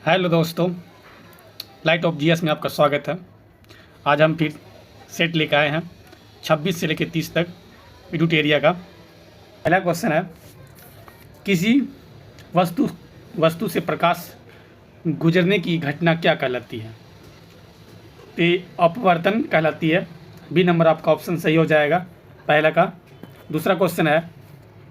Hello दोस्तों, light of GS में आपका स्वागत है। आज हम फिर सेट लेकर आए हैं 26 से लेकर 30 तक विद्युत एरिया का। पहला क्वेश्चन है, किसी वस्तु से प्रकाश गुजरने की घटना क्या कहलाती है? तो ये अपवर्तन कहलाती है। बी नंबर आपका ऑप्शन सही हो जाएगा पहला का। दूसरा क्वेश्चन है,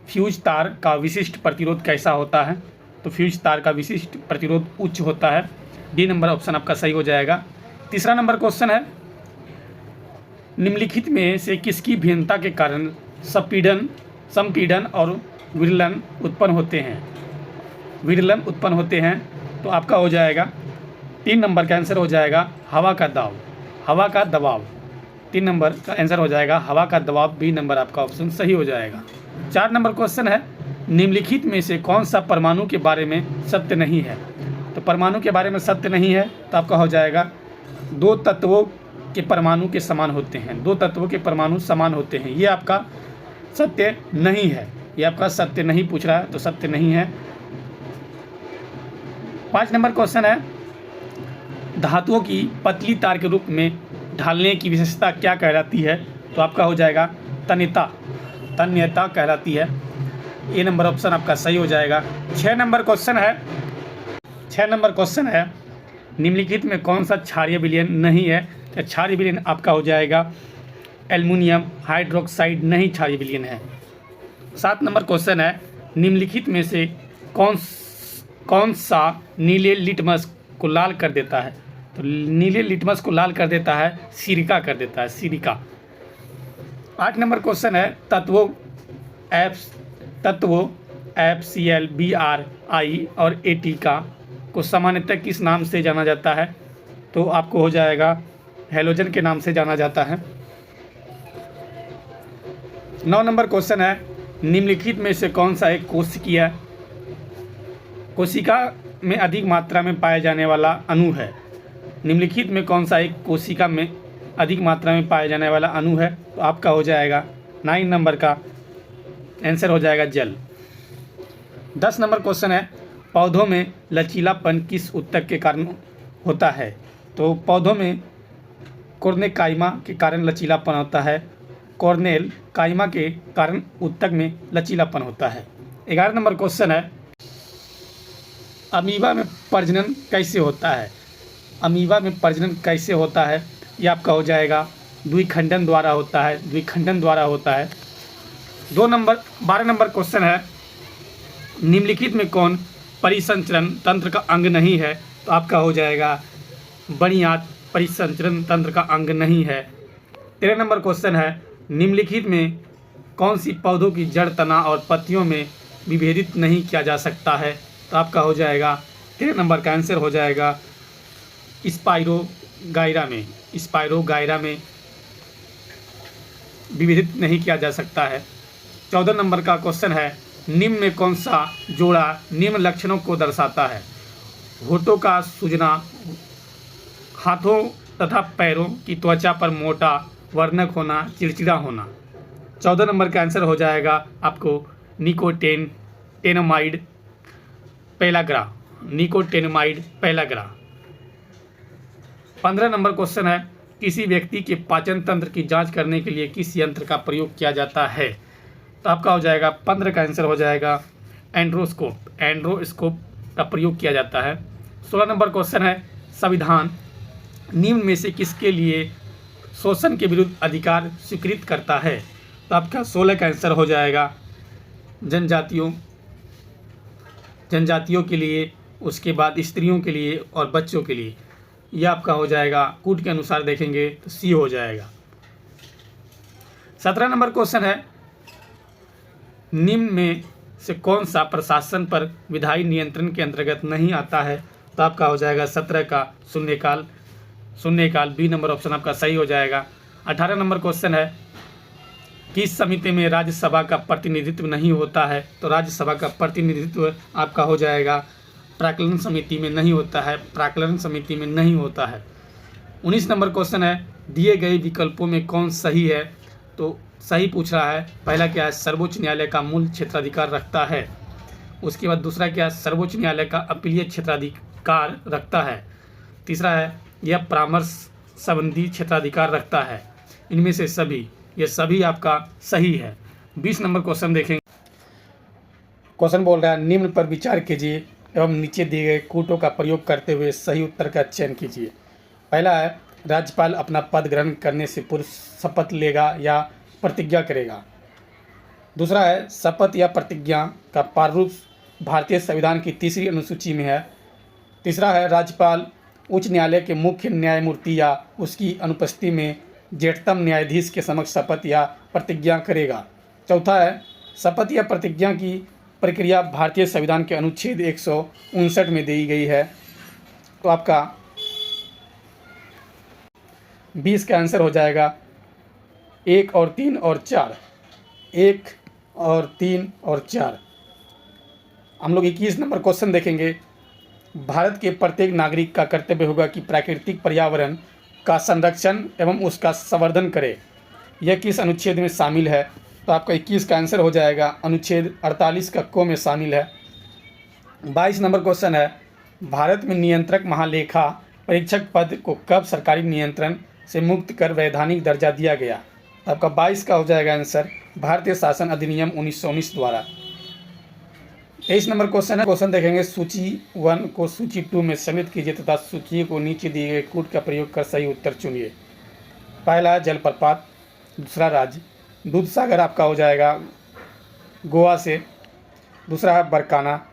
फ्यूज तार का विशिष्ट प्रतिरोध कैसा होता है? तो फ्यूज तार का विशिष्ट प्रतिरोध उच्च होता है। डी नंबर ऑप्शन आपका सही हो जाएगा। तीसरा नंबर क्वेश्चन है, निम्नलिखित में से किसकी भिन्नता के कारण संपीड़न और विरलन उत्पन्न होते हैं? विरलन उत्पन्न होते हैं तो आपका हो जाएगा 3 नंबर का आंसर हो जाएगा हवा का दबाव। 3 नंबर का आंसर हो जाएगा हवा का दबाव। बी नंबर आपका ऑप्शन सही हो जाएगा। 4 नंबर क्वेश्चन है, निम्नलिखित में से कौन सा परमाणु के बारे में सत्य नहीं है? तो परमाणु के बारे में सत्य नहीं है तो आपका हो जाएगा 2 तत्वों के परमाणु के समान होते हैं। 2 तत्वों के परमाणु समान होते हैं, ये आपका सत्य नहीं है। ये आपका सत्य नहीं पूछ रहा है तो सत्य नहीं है। 5 नंबर क्वेश्चन है, धातुओं की पतली तार के रूप में ढालने की विशेषता क्या कहलाती है? तो आपका हो जाएगा तन्यता कहलाती है। ए नंबर ऑप्शन आपका सही हो जाएगा। 6 नंबर क्वेश्चन है, निम्नलिखित में कौन सा क्षारीय विलयन नहीं है? तो क्षारीय विलयन आपका हो जाएगा एल्युमिनियम हाइड्रोक्साइड नहीं क्षारीय विलयन है। 7 नंबर क्वेश्चन है, निम्नलिखित में से कौन सा नीले लिटमस को लाल कर देता है? तो नीले लिटमस को लाल कर देता है सिरिका कर देता है, सिरिका। 8 नंबर क्वेश्चन है, तत्वों FCl, Br, I और At को सामान्यतः किस नाम से जाना जाता है? तो आपको हो जाएगा हैलोजन के नाम से जाना जाता है। 9 नंबर क्वेश्चन है, निम्नलिखित में से कौन सा एक कोशिका में अधिक मात्रा में पाया जाने वाला अणु है? निम्नलिखित में कौन सा एक कोशिका में अधिक मात्रा में पाया जाने वाला अणु है? तो आपका हो जाएगा 9 नंबर का आंसर हो जाएगा जल। 10 नंबर क्वेश्चन है, पौधों में लचीलापन किस ऊतक के कारण होता है? तो पौधों में कॉर्नेल काइमा के कारण लचीलापन होता है। कॉर्नेल काइमा के कारण ऊतक में लचीलापन होता है। 11 नंबर क्वेश्चन है, अमीबा में प्रजनन कैसे होता है? अमीबा में प्रजनन कैसे होता है? ये आपका हो जाएगा द्विखंडन द्वारा होता है। 12 नंबर क्वेश्चन है, निम्नलिखित में कौन परिसंचरण तंत्र का अंग नहीं है? तो आपका हो जाएगा बनियाद परिसंचरण तंत्र का अंग नहीं है। 13 नंबर क्वेश्चन है, निम्नलिखित में कौन सी पौधों की जड़, तना और पत्तियों में विभेदित नहीं किया जा सकता है? तो आपका हो जाएगा 13 नंबर का आंसर हो जाएगा स्पाइरोगायरा में विभेदित नहीं किया जा सकता है। 14 नंबर का क्वेश्चन है, निम्न में कौन सा जोड़ा निम्न लक्षणों को दर्शाता है? होठों का सूजना, हाथों तथा पैरों की त्वचा पर मोटा वर्णक होना, चिड़चिड़ा होना। 14 नंबर का आंसर हो जाएगा आपको निकोटिनामाइड पेलाग्रा। 15 नंबर क्वेश्चन है, किसी व्यक्ति के पाचन तंत्र की जांच करने के लिए किस यंत्र का प्रयोग किया जाता है? तो आपका हो जाएगा 15 का आंसर हो जाएगा एंड्रोस्कोप का प्रयोग किया जाता है। 16 नंबर क्वेश्चन है, संविधान निम्न में से किसके लिए शोषण के विरुद्ध अधिकार स्वीकृत करता है? तो आपका 16 का आंसर हो जाएगा जनजातियों के लिए, उसके बाद स्त्रियों के लिए और बच्चों के लिए। यह आपका हो जाएगा कूट के अनुसार देखेंगे तो सी हो जाएगा। 17 नंबर क्वेश्चन है, निम्न में से कौन सा प्रशासन पर विधायी नियंत्रण के अंतर्गत नहीं आता है? तो आपका हो जाएगा 17 का शून्यकाल। बी नंबर ऑप्शन आपका सही हो जाएगा। 18 नंबर क्वेश्चन है, किस समिति में राज्यसभा का प्रतिनिधित्व नहीं होता है? तो राज्यसभा का प्रतिनिधित्व आपका हो जाएगा प्राक्कलन समिति में नहीं होता है। 19 नंबर क्वेश्चन है, दिए गए विकल्पों में कौन सही है? तो सही पूछ रहा है। पहला क्या है, सर्वोच्च न्यायालय का मूल क्षेत्राधिकार रखता है। उसके बाद दूसरा क्या, सर्वोच्च न्यायालय का अपीलीय क्षेत्राधिकार रखता है। तीसरा है यह परामर्श संबंधी क्षेत्राधिकार रखता है। इनमें से सभी, ये सभी आपका सही है। 20 नंबर क्वेश्चन देखेंगे। क्वेश्चन बोल रहा है निम्न पर विचार कीजिए एवं नीचे दिए गए कूटों का प्रयोग करते हुए सही उत्तर का चयन कीजिए। पहला है राज्यपाल अपना पद ग्रहण करने से पूर्व शपथ लेगा या प्रतिज्ञा करेगा। दूसरा है शपथ या प्रतिज्ञा का प्रारूप भारतीय संविधान की तीसरी अनुसूची में है। तीसरा है राज्यपाल उच्च न्यायालय के मुख्य न्यायमूर्ति या उसकी अनुपस्थिति में जेठतम न्यायाधीश के समक्ष शपथ या प्रतिज्ञा करेगा। चौथा है शपथ या प्रतिज्ञा की प्रक्रिया भारतीय संविधान के अनुच्छेद 159 में दी गई है। तो आपका 20 का आंसर हो जाएगा 1 और 3 और 4। 1 और 3 और 4। हम लोग 21 नंबर क्वेश्चन देखेंगे। भारत के प्रत्येक नागरिक का कर्तव्य होगा कि प्राकृतिक पर्यावरण का संरक्षण एवं उसका संवर्धन करे। यह किस अनुच्छेद में शामिल है? तो आपका 21 का आंसर हो जाएगा अनुच्छेद 48 का क में शामिल है। 22 नंबर क्वेश्चन है भारत में नियंत्रक महालेखा परीक्षक पद को कब सरकारी नियंत्रण से मुक्त कर वैधानिक दर्जा दिया गया? तो आपका 22 का हो जाएगा आंसर भारतीय शासन अधिनियम 1919 द्वारा। 23 नंबर क्वेश्चन है। क्वेश्चन देखेंगे सूची 1 को सूची 2 में सम्मिलित कीजिए तथा सूची को नीचे दिए गए कूट का प्रयोग कर सही उत्तर चुनिए। पहला है जलप्रपात, दूसरा राज्य, दूध सागर आपका हो जाएगा गोवा से। दूसरा है बरकाना,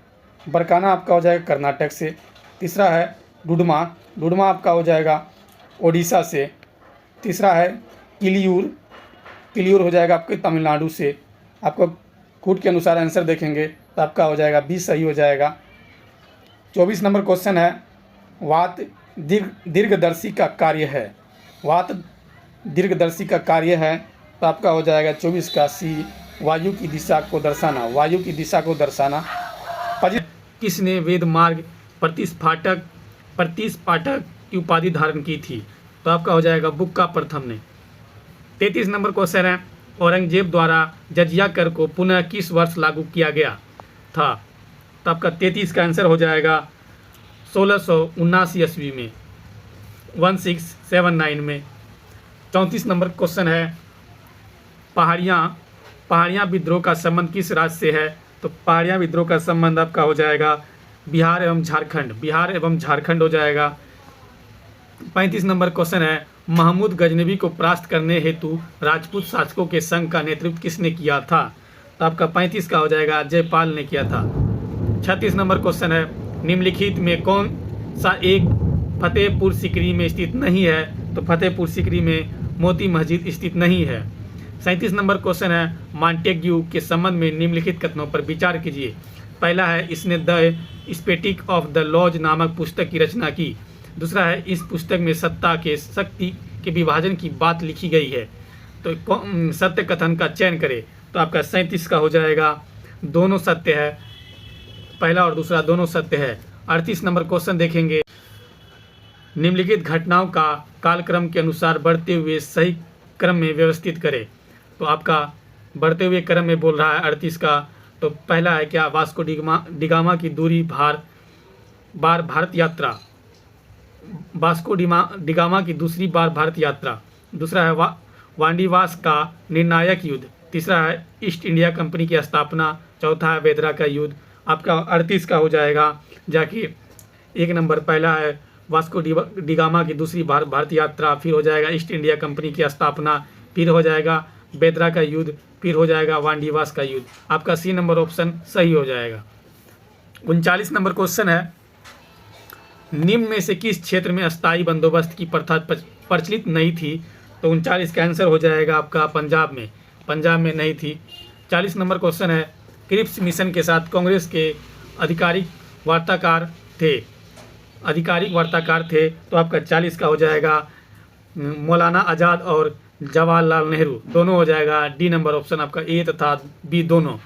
बरकाना आपका हो जाएगा कर्नाटक से। तीसरा है डुडमा, डुडमा आपका हो जाएगा ओडिशा से। तीसरा है किलियूर, किलियूर हो जाएगा आपके तमिलनाडु से। आपको कूट के अनुसार आंसर देखेंगे तो आपका हो जाएगा 20 सही हो जाएगा। 24 नंबर क्वेश्चन है वात दीर्घदर्शी का कार्य है। वात दीर्घदर्शी का कार्य है तो आपका हो जाएगा 24 का सी वायु की दिशा को दर्शाना, वायु की दिशा को दर्शाना। किसने वेद मार्ग प्रतिस्पाठक की उपाधि धारण की थी? तो आपका हो जाएगा बुक्का प्रथम ने। 33 नंबर क्वेश्चन है औरंगजेब द्वारा जजिया कर को पुनः किस वर्ष लागू किया गया था? तो आपका 33 का आंसर हो जाएगा 1679 ईस्वी में, 1679 में। 34 नंबर क्वेश्चन है पहाड़ियाँ विद्रोह का संबंध किस राज्य से है? तो पहाड़ियाँ विद्रोह का संबंध आपका हो जाएगा बिहार एवं झारखंड, बिहार एवं झारखंड हो जाएगा। 35 नंबर क्वेश्चन है महमूद गजनवी को परास्त करने हेतु राजपूत शासकों के संघ का नेतृत्व किसने किया था? तो आपका 35 का हो जाएगा जयपाल ने किया था। 36 नंबर क्वेश्चन है निम्नलिखित में कौन सा एक फतेहपुर सीकरी में स्थित नहीं है? तो फतेहपुर सीकरी में मोती मस्जिद स्थित नहीं है। 37 नंबर क्वेश्चन है मॉन्टेग्यू के संबंध में निम्नलिखित कथनों पर विचार कीजिए। पहला है इसने द स्पेटिक ऑफ द लॉज नामक पुस्तक की रचना की। दूसरा है इस पुस्तक में सत्ता के शक्ति के विभाजन की बात लिखी गई है। तो सत्य कथन का चयन करें। तो आपका 37 का हो जाएगा दोनों सत्य है, पहला और दूसरा दोनों सत्य है। 38 नंबर क्वेश्चन देखेंगे निम्नलिखित घटनाओं का कालक्रम के अनुसार बढ़ते हुए सही क्रम में व्यवस्थित करें। तो आपका बढ़ते हुए क्रम में बोल रहा है 38 का। तो पहला है क्या वास्को डिगामा की दूरी बार भारत यात्रा, वास्को डिगामा की दूसरी बार भारत यात्रा। दूसरा है वांडीवास का निर्णायक युद्ध। तीसरा है ईस्ट इंडिया कंपनी की स्थापना। चौथा है बेदरा का युद्ध। आपका 38 का हो जाएगा जाके 1 नंबर पहला है वास्को डिगामा की दूसरी बार भारत यात्रा, फिर हो जाएगा ईस्ट इंडिया कंपनी की स्थापना, फिर हो जाएगा बेदरा का युद्ध, फिर हो जाएगा वांडीवास का युद्ध। आपका सी नंबर ऑप्शन सही हो जाएगा। 39 नंबर क्वेश्चन है निम्न में से किस क्षेत्र में अस्थायी बंदोबस्त की प्रथा प्रचलित नहीं थी? तो 39 का आंसर हो जाएगा आपका पंजाब में, पंजाब में नहीं थी। 40 नंबर क्वेश्चन है क्रिप्स मिशन के साथ कांग्रेस के आधिकारिक वार्ताकार थे। तो आपका 40 का हो जाएगा मौलाना आज़ाद और जवाहरलाल नेहरू, दोनों हो जाएगा डी नंबर ऑप्शन आपका ए तथा बी दोनों।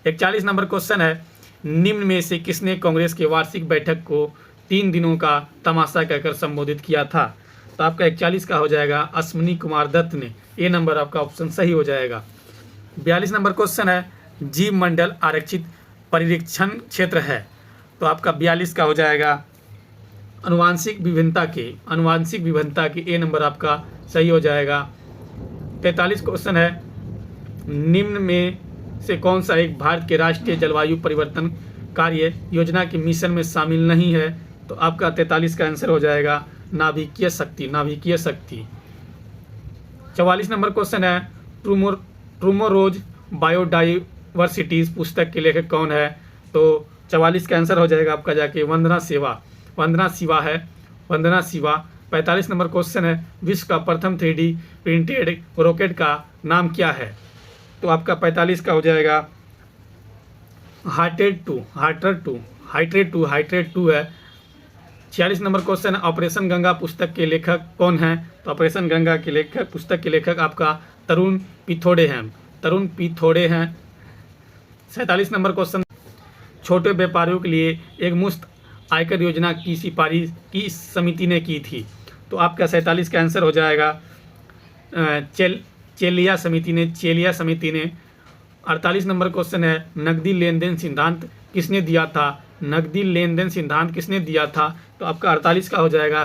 41 नंबर क्वेश्चन है निम्न में से किसने कांग्रेस के वार्षिक बैठक को 3 दिनों का तमाशा कहकर संबोधित किया था? तो आपका 41 का हो जाएगा अश्विनी कुमार दत्त ने, ए नंबर आपका ऑप्शन सही हो जाएगा। 42 नंबर क्वेश्चन है जीव मंडल आरक्षित परिरक्षण क्षेत्र है। तो आपका 42 का हो जाएगा आनुवांशिक विभिन्नता के ए नंबर आपका सही हो जाएगा। 43 क्वेश्चन है, निम्न में से कौन सा एक भारत के राष्ट्रीय जलवायु परिवर्तन कार्य योजना के मिशन में शामिल नहीं है? तो आपका 43 का आंसर हो जाएगा नाभिकीय शक्ति। 44 नंबर क्वेश्चन है, ट्रूमोरोज बायोडाइवर्सिटीज पुस्तक के लेखक कौन है? तो 44 का आंसर हो जाएगा आपका जाके वंदना शिवा। 45 नंबर क्वेश्चन है, विश्व का प्रथम 3D प्रिंटेड रॉकेट का नाम क्या है? तो आपका 45 का हो जाएगा हाइड्रेट 2 है। 46 नंबर क्वेश्चन है, ऑपरेशन गंगा पुस्तक के लेखक कौन है? तो ऑपरेशन गंगा के पुस्तक के लेखक आपका तरुण पिथोड़े हैं। 47 नंबर क्वेश्चन, छोटे व्यापारियों के लिए एक मुफ्त आयकर योजना की सिफारिश किस समिति ने की थी? तो आपका 47 का आंसर हो जाएगा चेलिया समिति ने। 48 नंबर क्वेश्चन है, नकदी लेन देन सिद्धांत किसने दिया था? तो आपका 48 का हो जाएगा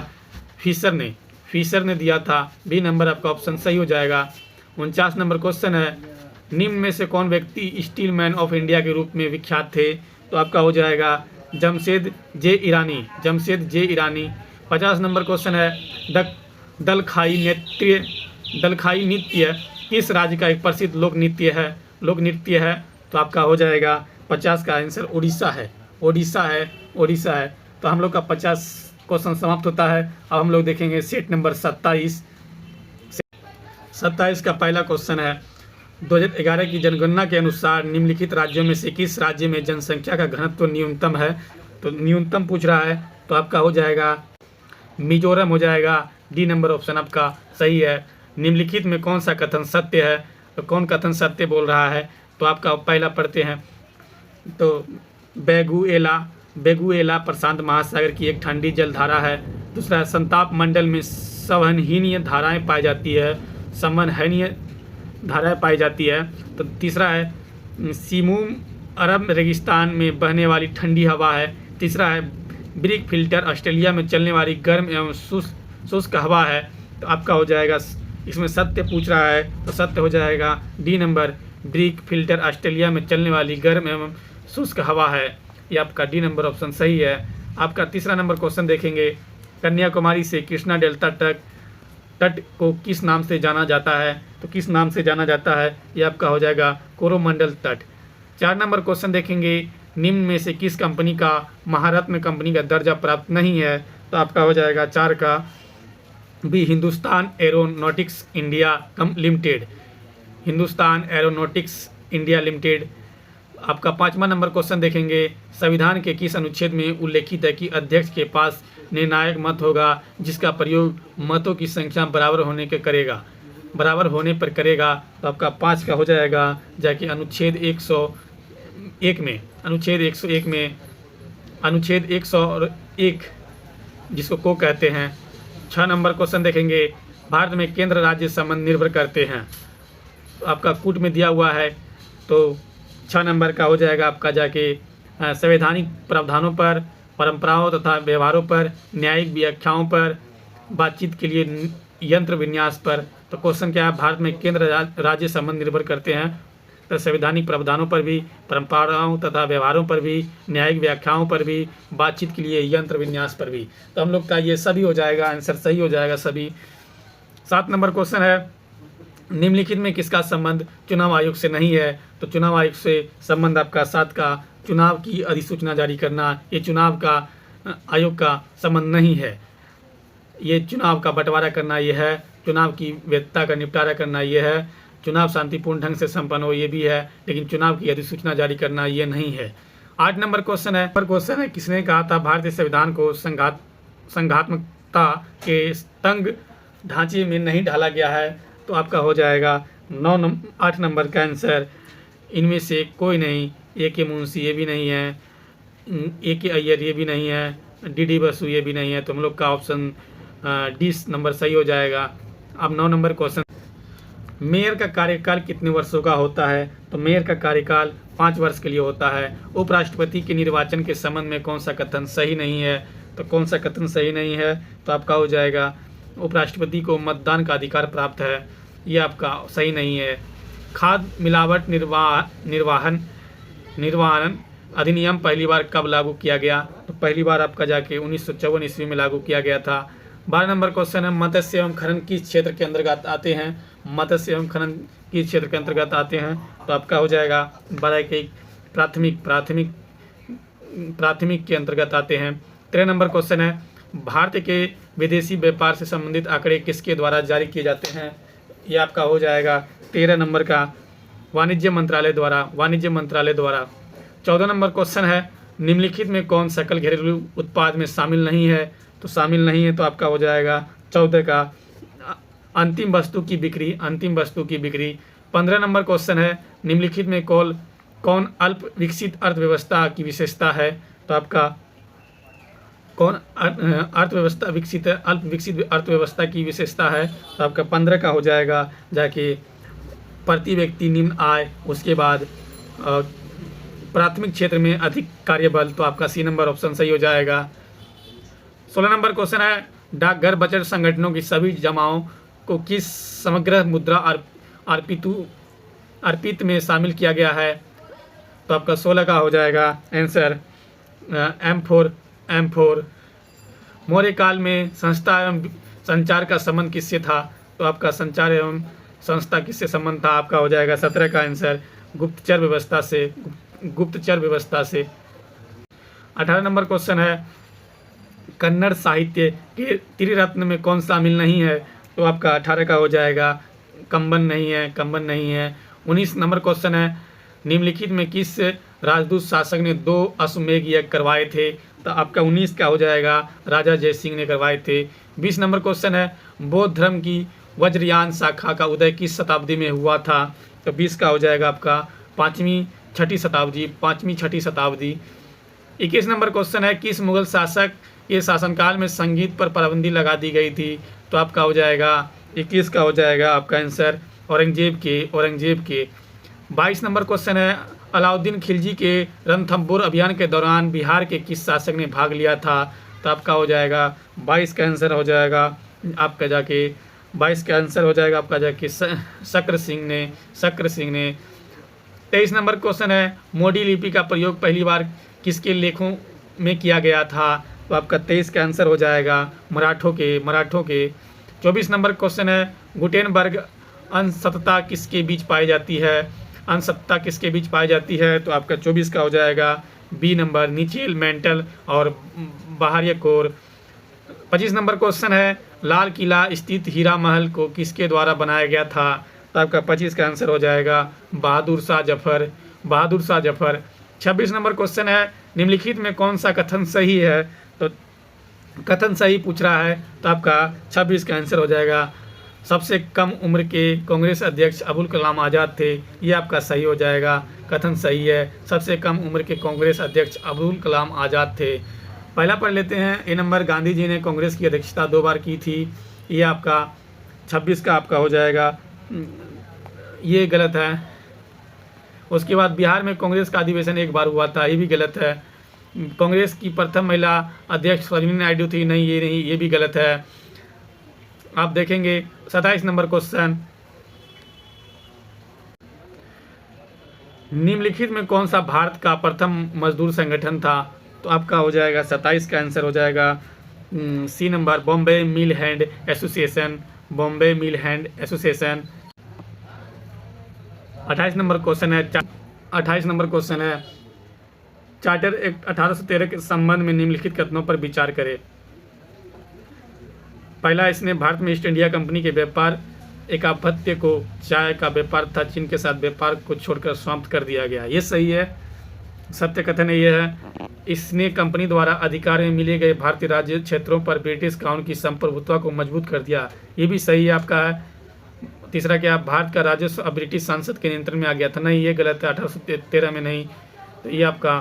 फिशर ने दिया था। बी नंबर आपका ऑप्शन सही हो जाएगा। 49 नंबर क्वेश्चन है, निम्न में से कौन व्यक्ति स्टील मैन ऑफ इंडिया के रूप में विख्यात थे? तो आपका हो जाएगा जमशेद जे ईरानी। 50 नंबर क्वेश्चन है, दलखाई नृत्य किस राज्य का एक प्रसिद्ध लोक नृत्य है? तो आपका हो जाएगा 50 का आंसर उड़ीसा है। तो हम लोग का 50 क्वेश्चन समाप्त होता है। अब हम लोग देखेंगे सेट नंबर 27 का पहला क्वेश्चन है, 2011 की जनगणना के अनुसार निम्नलिखित राज्यों में से किस राज्य में जनसंख्या का घनत्व न्यूनतम है? तो न्यूनतम पूछ रहा है, तो आपका हो जाएगा मिजोरम हो जाएगा। डी नंबर ऑप्शन आपका सही है। निम्नलिखित में कौन सा कथन सत्य है? तो कौन कथन सत्य बोल रहा है? तो आपका पहला पढ़ते हैं, तो बेगुएला प्रशांत महासागर की एक ठंडी जलधारा है। दूसरा, संताप मंडल में संवहनीय धाराएं पाई जाती है। तो तीसरा है, सीमूम अरब रेगिस्तान में बहने वाली ठंडी हवा है। तीसरा है, ब्रिक फिल्टर ऑस्ट्रेलिया में चलने वाली गर्म एवं शुष्क हवा है। तो आपका हो जाएगा, इसमें सत्य पूछ रहा है तो सत्य हो जाएगा D number, brick filter Australia में चलने वाली गर्म एवं शुष्क हवा है। ये आपका डी नंबर ऑप्शन सही है। आपका तीसरा नंबर क्वेश्चन देखेंगे, कन्याकुमारी से कृष्णा डेल्टा तट को किस नाम से जाना जाता है? तो किस नाम से जाना जाता है? ये आपका हो जाएगा कोरोमंडल तट। 4 नंबर क्वेश्चन देखेंगे, निम्न में से किस कंपनी का महारत्न कंपनी का दर्जा प्राप्त नहीं है? तो आपका हो जाएगा 4 का B, Hindustan aeronautics India limited. आपका 5वां नंबर क्वेश्चन देखेंगे, संविधान के किस अनुच्छेद में उल्लेखित है कि अध्यक्ष के पास निर्णायक मत होगा जिसका प्रयोग मतों की संख्या बराबर होने पर करेगा? तो आपका 5 का हो जाएगा जाके अनुच्छेद 101 जिसको को कहते हैं। 6 नंबर क्वेश्चन देखेंगे, भारत में केंद्र राज्य संबंध निर्भर करते हैं। तो आपका कूट में दिया हुआ है, तो 6 नंबर का हो जाएगा आपका जाके संवैधानिक प्रावधानों पर, परंपराओं तथा व्यवहारों पर, न्यायिक व्याख्याओं पर, बातचीत के लिए यंत्र विन्यास पर। तो क्वेश्चन क्या है, भारत में केंद्र राज्य संबंध निर्भर करते हैं, तो संवैधानिक प्रावधानों पर भी, परंपराओं तथा व्यवहारों पर भी, न्यायिक व्याख्याओं पर भी, बातचीत के लिए यंत्र विन्यास पर भी। तो हम लोग का ये सभी हो जाएगा, आंसर सही हो जाएगा सभी। 7 नंबर क्वेश्चन है, निम्नलिखित में किसका संबंध चुनाव आयोग से नहीं है? तो चुनाव आयोग से संबंध आपका 7 का चुनाव की अधिसूचना जारी करना, ये चुनाव का आयोग का संबंध नहीं है। ये चुनाव का बंटवारा करना ये है, चुनाव की वैधता का निपटारा करना ये है, चुनाव शांतिपूर्ण ढंग से संपन्न हो ये भी है, लेकिन चुनाव की अधिसूचना जारी करना ये नहीं है। 8 नंबर क्वेश्चन है, किसने कहा था भारतीय संविधान को संघात्मकता के तंग ढांचे में नहीं ढाला गया है? तो आपका हो जाएगा 8 नंबर का आंसर, इनमें से कोई नहीं। ए के मुंशी ये भी नहीं है, ए के अय्यर ये भी नहीं है, डी बसु ये भी नहीं है। तो हम लोग का ऑप्शन डी नंबर सही हो जाएगा। अब 9 नंबर क्वेश्चन, मेयर का कार्यकाल कितने वर्षों का होता है? तो मेयर का कार्यकाल 5 वर्ष के लिए होता है। उपराष्ट्रपति के निर्वाचन के संबंध में कौन सा कथन सही नहीं है? तो कौन सा कथन सही नहीं है? तो आपका हो जाएगा उपराष्ट्रपति को मतदान का अधिकार प्राप्त है, ये आपका सही नहीं है। खाद्य मिलावट निर्वाहन अधिनियम पहली बार कब लागू किया गया? तो पहली बार आपका जाके 1954 ईस्वी में लागू किया गया था। 12 नंबर क्वेश्चन है, मत्स्य एवं खनन किस क्षेत्र के अंतर्गत आते हैं? मत्स्य एवं खनन किस क्षेत्र के अंतर्गत आते हैं? तो आपका हो जाएगा 12 के प्राथमिक के अंतर्गत आते हैं। 13 नंबर क्वेश्चन है, भारत के विदेशी व्यापार से संबंधित आंकड़े किसके द्वारा जारी किए जाते हैं? ये आपका हो जाएगा 13 नंबर का वाणिज्य मंत्रालय द्वारा। 14 नंबर क्वेश्चन है, निम्नलिखित में कौन सकल घरेलू उत्पाद में शामिल नहीं है? तो शामिल नहीं है तो आपका हो जाएगा 14 का अंतिम वस्तु की बिक्री। 15 नंबर क्वेश्चन है, निम्नलिखित में कौन अल्प विकसित अर्थव्यवस्था की विशेषता है? तो आपका कौन अल्प विकसित अर्थव्यवस्था की विशेषता है? तो आपका 15 का हो जाएगा जाके प्रति व्यक्ति निम्न आय, उसके बाद प्राथमिक क्षेत्र में अधिक कार्यबल, तो आपका सी नंबर ऑप्शन सही हो जाएगा। 16 नंबर क्वेश्चन है, डाकघर बचत संगठनों की सभी जमाओं को किस समग्र मुद्रा अर्पित में शामिल किया गया है? तो आपका 16 का हो जाएगा आंसर M4। मौर्य काल में संस्था एवं संचार का संबंध किससे था? तो आपका संचार एवं संस्था किससे संबंध था? आपका हो जाएगा 17 का आंसर गुप्तचर व्यवस्था से। 18 नंबर क्वेश्चन है, कन्नड़ साहित्य के त्रिरत्न में कौन शामिल नहीं है? तो आपका 18 का हो जाएगा कंबन नहीं है। 19 नंबर क्वेश्चन है, निम्नलिखित में किस राजदूत शासक ने 2 अश्वमेध यज्ञ करवाए थे? तो आपका 19 का हो जाएगा राजा जयसिंह ने करवाए थे। 20 नंबर क्वेश्चन है, बौद्ध धर्म की वज्रयान शाखा का उदय किस शताब्दी में हुआ था? तो 20 का हो जाएगा आपका 5वीं छठी शताब्दी। 21 नंबर क्वेश्चन है, किस मुगल शासक के शासनकाल में संगीत पर पाबंदी लगा दी गई थी? तो आपका हो जाएगा 21 का हो जाएगा आपका आंसर औरंगजेब के। 22 नंबर क्वेश्चन है, अलाउद्दीन खिलजी के रणथंबोर अभियान के दौरान बिहार के किस शासक ने भाग लिया था? तो आपका हो जाएगा 22 का आंसर हो जाएगा आपका जाके 22 का आंसर हो जाएगा आपका जाके शक्र सिंह ने। 23 नंबर क्वेश्चन है, मोडी लिपि का प्रयोग पहली बार किसके लेखों में किया गया था? तो आपका 23 का आंसर हो जाएगा मराठों के। 24 नंबर क्वेश्चन है, गुटेनबर्ग अंशसत्ता किसके बीच पाई जाती है? तो आपका 24 का हो जाएगा बी नंबर निचेल मेंटल और बाहरी कोर। 25 नंबर क्वेश्चन है, लाल किला स्थित हीरा महल को किसके द्वारा बनाया गया था? तो आपका 25 का आंसर हो जाएगा बहादुर शाह जफर। 26 नंबर क्वेश्चन है, निम्नलिखित में कौन सा कथन सही है? तो कथन सही पूछ रहा है, तो आपका 26 का आंसर हो जाएगा सबसे कम उम्र के कांग्रेस अध्यक्ष अबुल कलाम आज़ाद थे, ये आपका सही हो जाएगा, कथन सही है, सबसे कम उम्र के कांग्रेस अध्यक्ष अबुल कलाम आज़ाद थे। पहला पढ़ लेते हैं, ए नंबर, गांधी जी ने कांग्रेस की अध्यक्षता 2 बार की थी, ये आपका 26 का आपका हो जाएगा, ये गलत है। उसके बाद बिहार में कांग्रेस का अधिवेशन 1 बार हुआ था, ये भी गलत है। कांग्रेस की प्रथम महिला अध्यक्ष सरोजिनी नायडू थी, नहीं ये भी गलत है। आप देखेंगे 27 नंबर क्वेश्चन, निम्नलिखित में कौन सा भारत का प्रथम मजदूर संगठन था? तो आपका हो जाएगा 27 का आंसर हो जाएगा सी नंबर, बॉम्बे मिल हैंड एसोसिएशन। 28 नंबर क्वेश्चन है, चार्टर एक्ट 1813 के संबंध में निम्नलिखित कथनों पर विचार करें। पहला, इसने भारत में ईस्ट इंडिया कंपनी के व्यापार एकाधिपत्य को, चाय का व्यापार था, चीन के साथ व्यापार को छोड़कर समाप्त कर दिया गया, ये सही है। सत्य कथन ये है, इसने कंपनी द्वारा अधिकार में मिले गए भारतीय राज्य क्षेत्रों पर ब्रिटिश कानून की संप्रभुत्व को मजबूत कर दिया, ये भी सही है आपका है। तीसरा क्या, भारत का राजस्व अब ब्रिटिश संसद के नियंत्रण में आ गया था, नहीं ये गलत है, 1813 में नहीं, तो ये आपका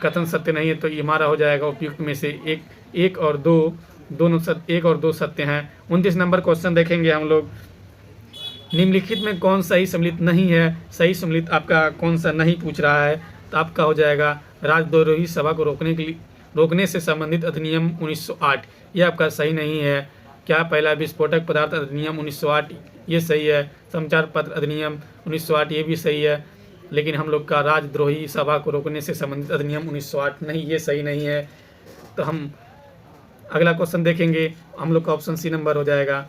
कथन सत्य नहीं है, तो ये हमारा हो जाएगा उपयुक्त में से एक और दो सत्य हैं। 29 नंबर क्वेश्चन देखेंगे हम लोग, निम्नलिखित में कौन सही सम्मिलित नहीं है? सही सम्मिलित आपका कौन सा नहीं पूछ रहा है? तो आपका हो जाएगा राजद्रोही सभा को रोकने से संबंधित अधिनियम 1908, यह आपका सही नहीं है। क्या पहला विस्फोटक पदार्थ अधिनियम 1908, ये सही है। संचार पत्र अधिनियम 1908, ये भी सही है। लेकिन हम लोग का राजद्रोही सभा को रोकने से संबंधित अधिनियम 1908 नहीं, ये सही नहीं है। तो हम अगला क्वेश्चन देखेंगे, हम लोग का ऑप्शन सी नंबर हो जाएगा।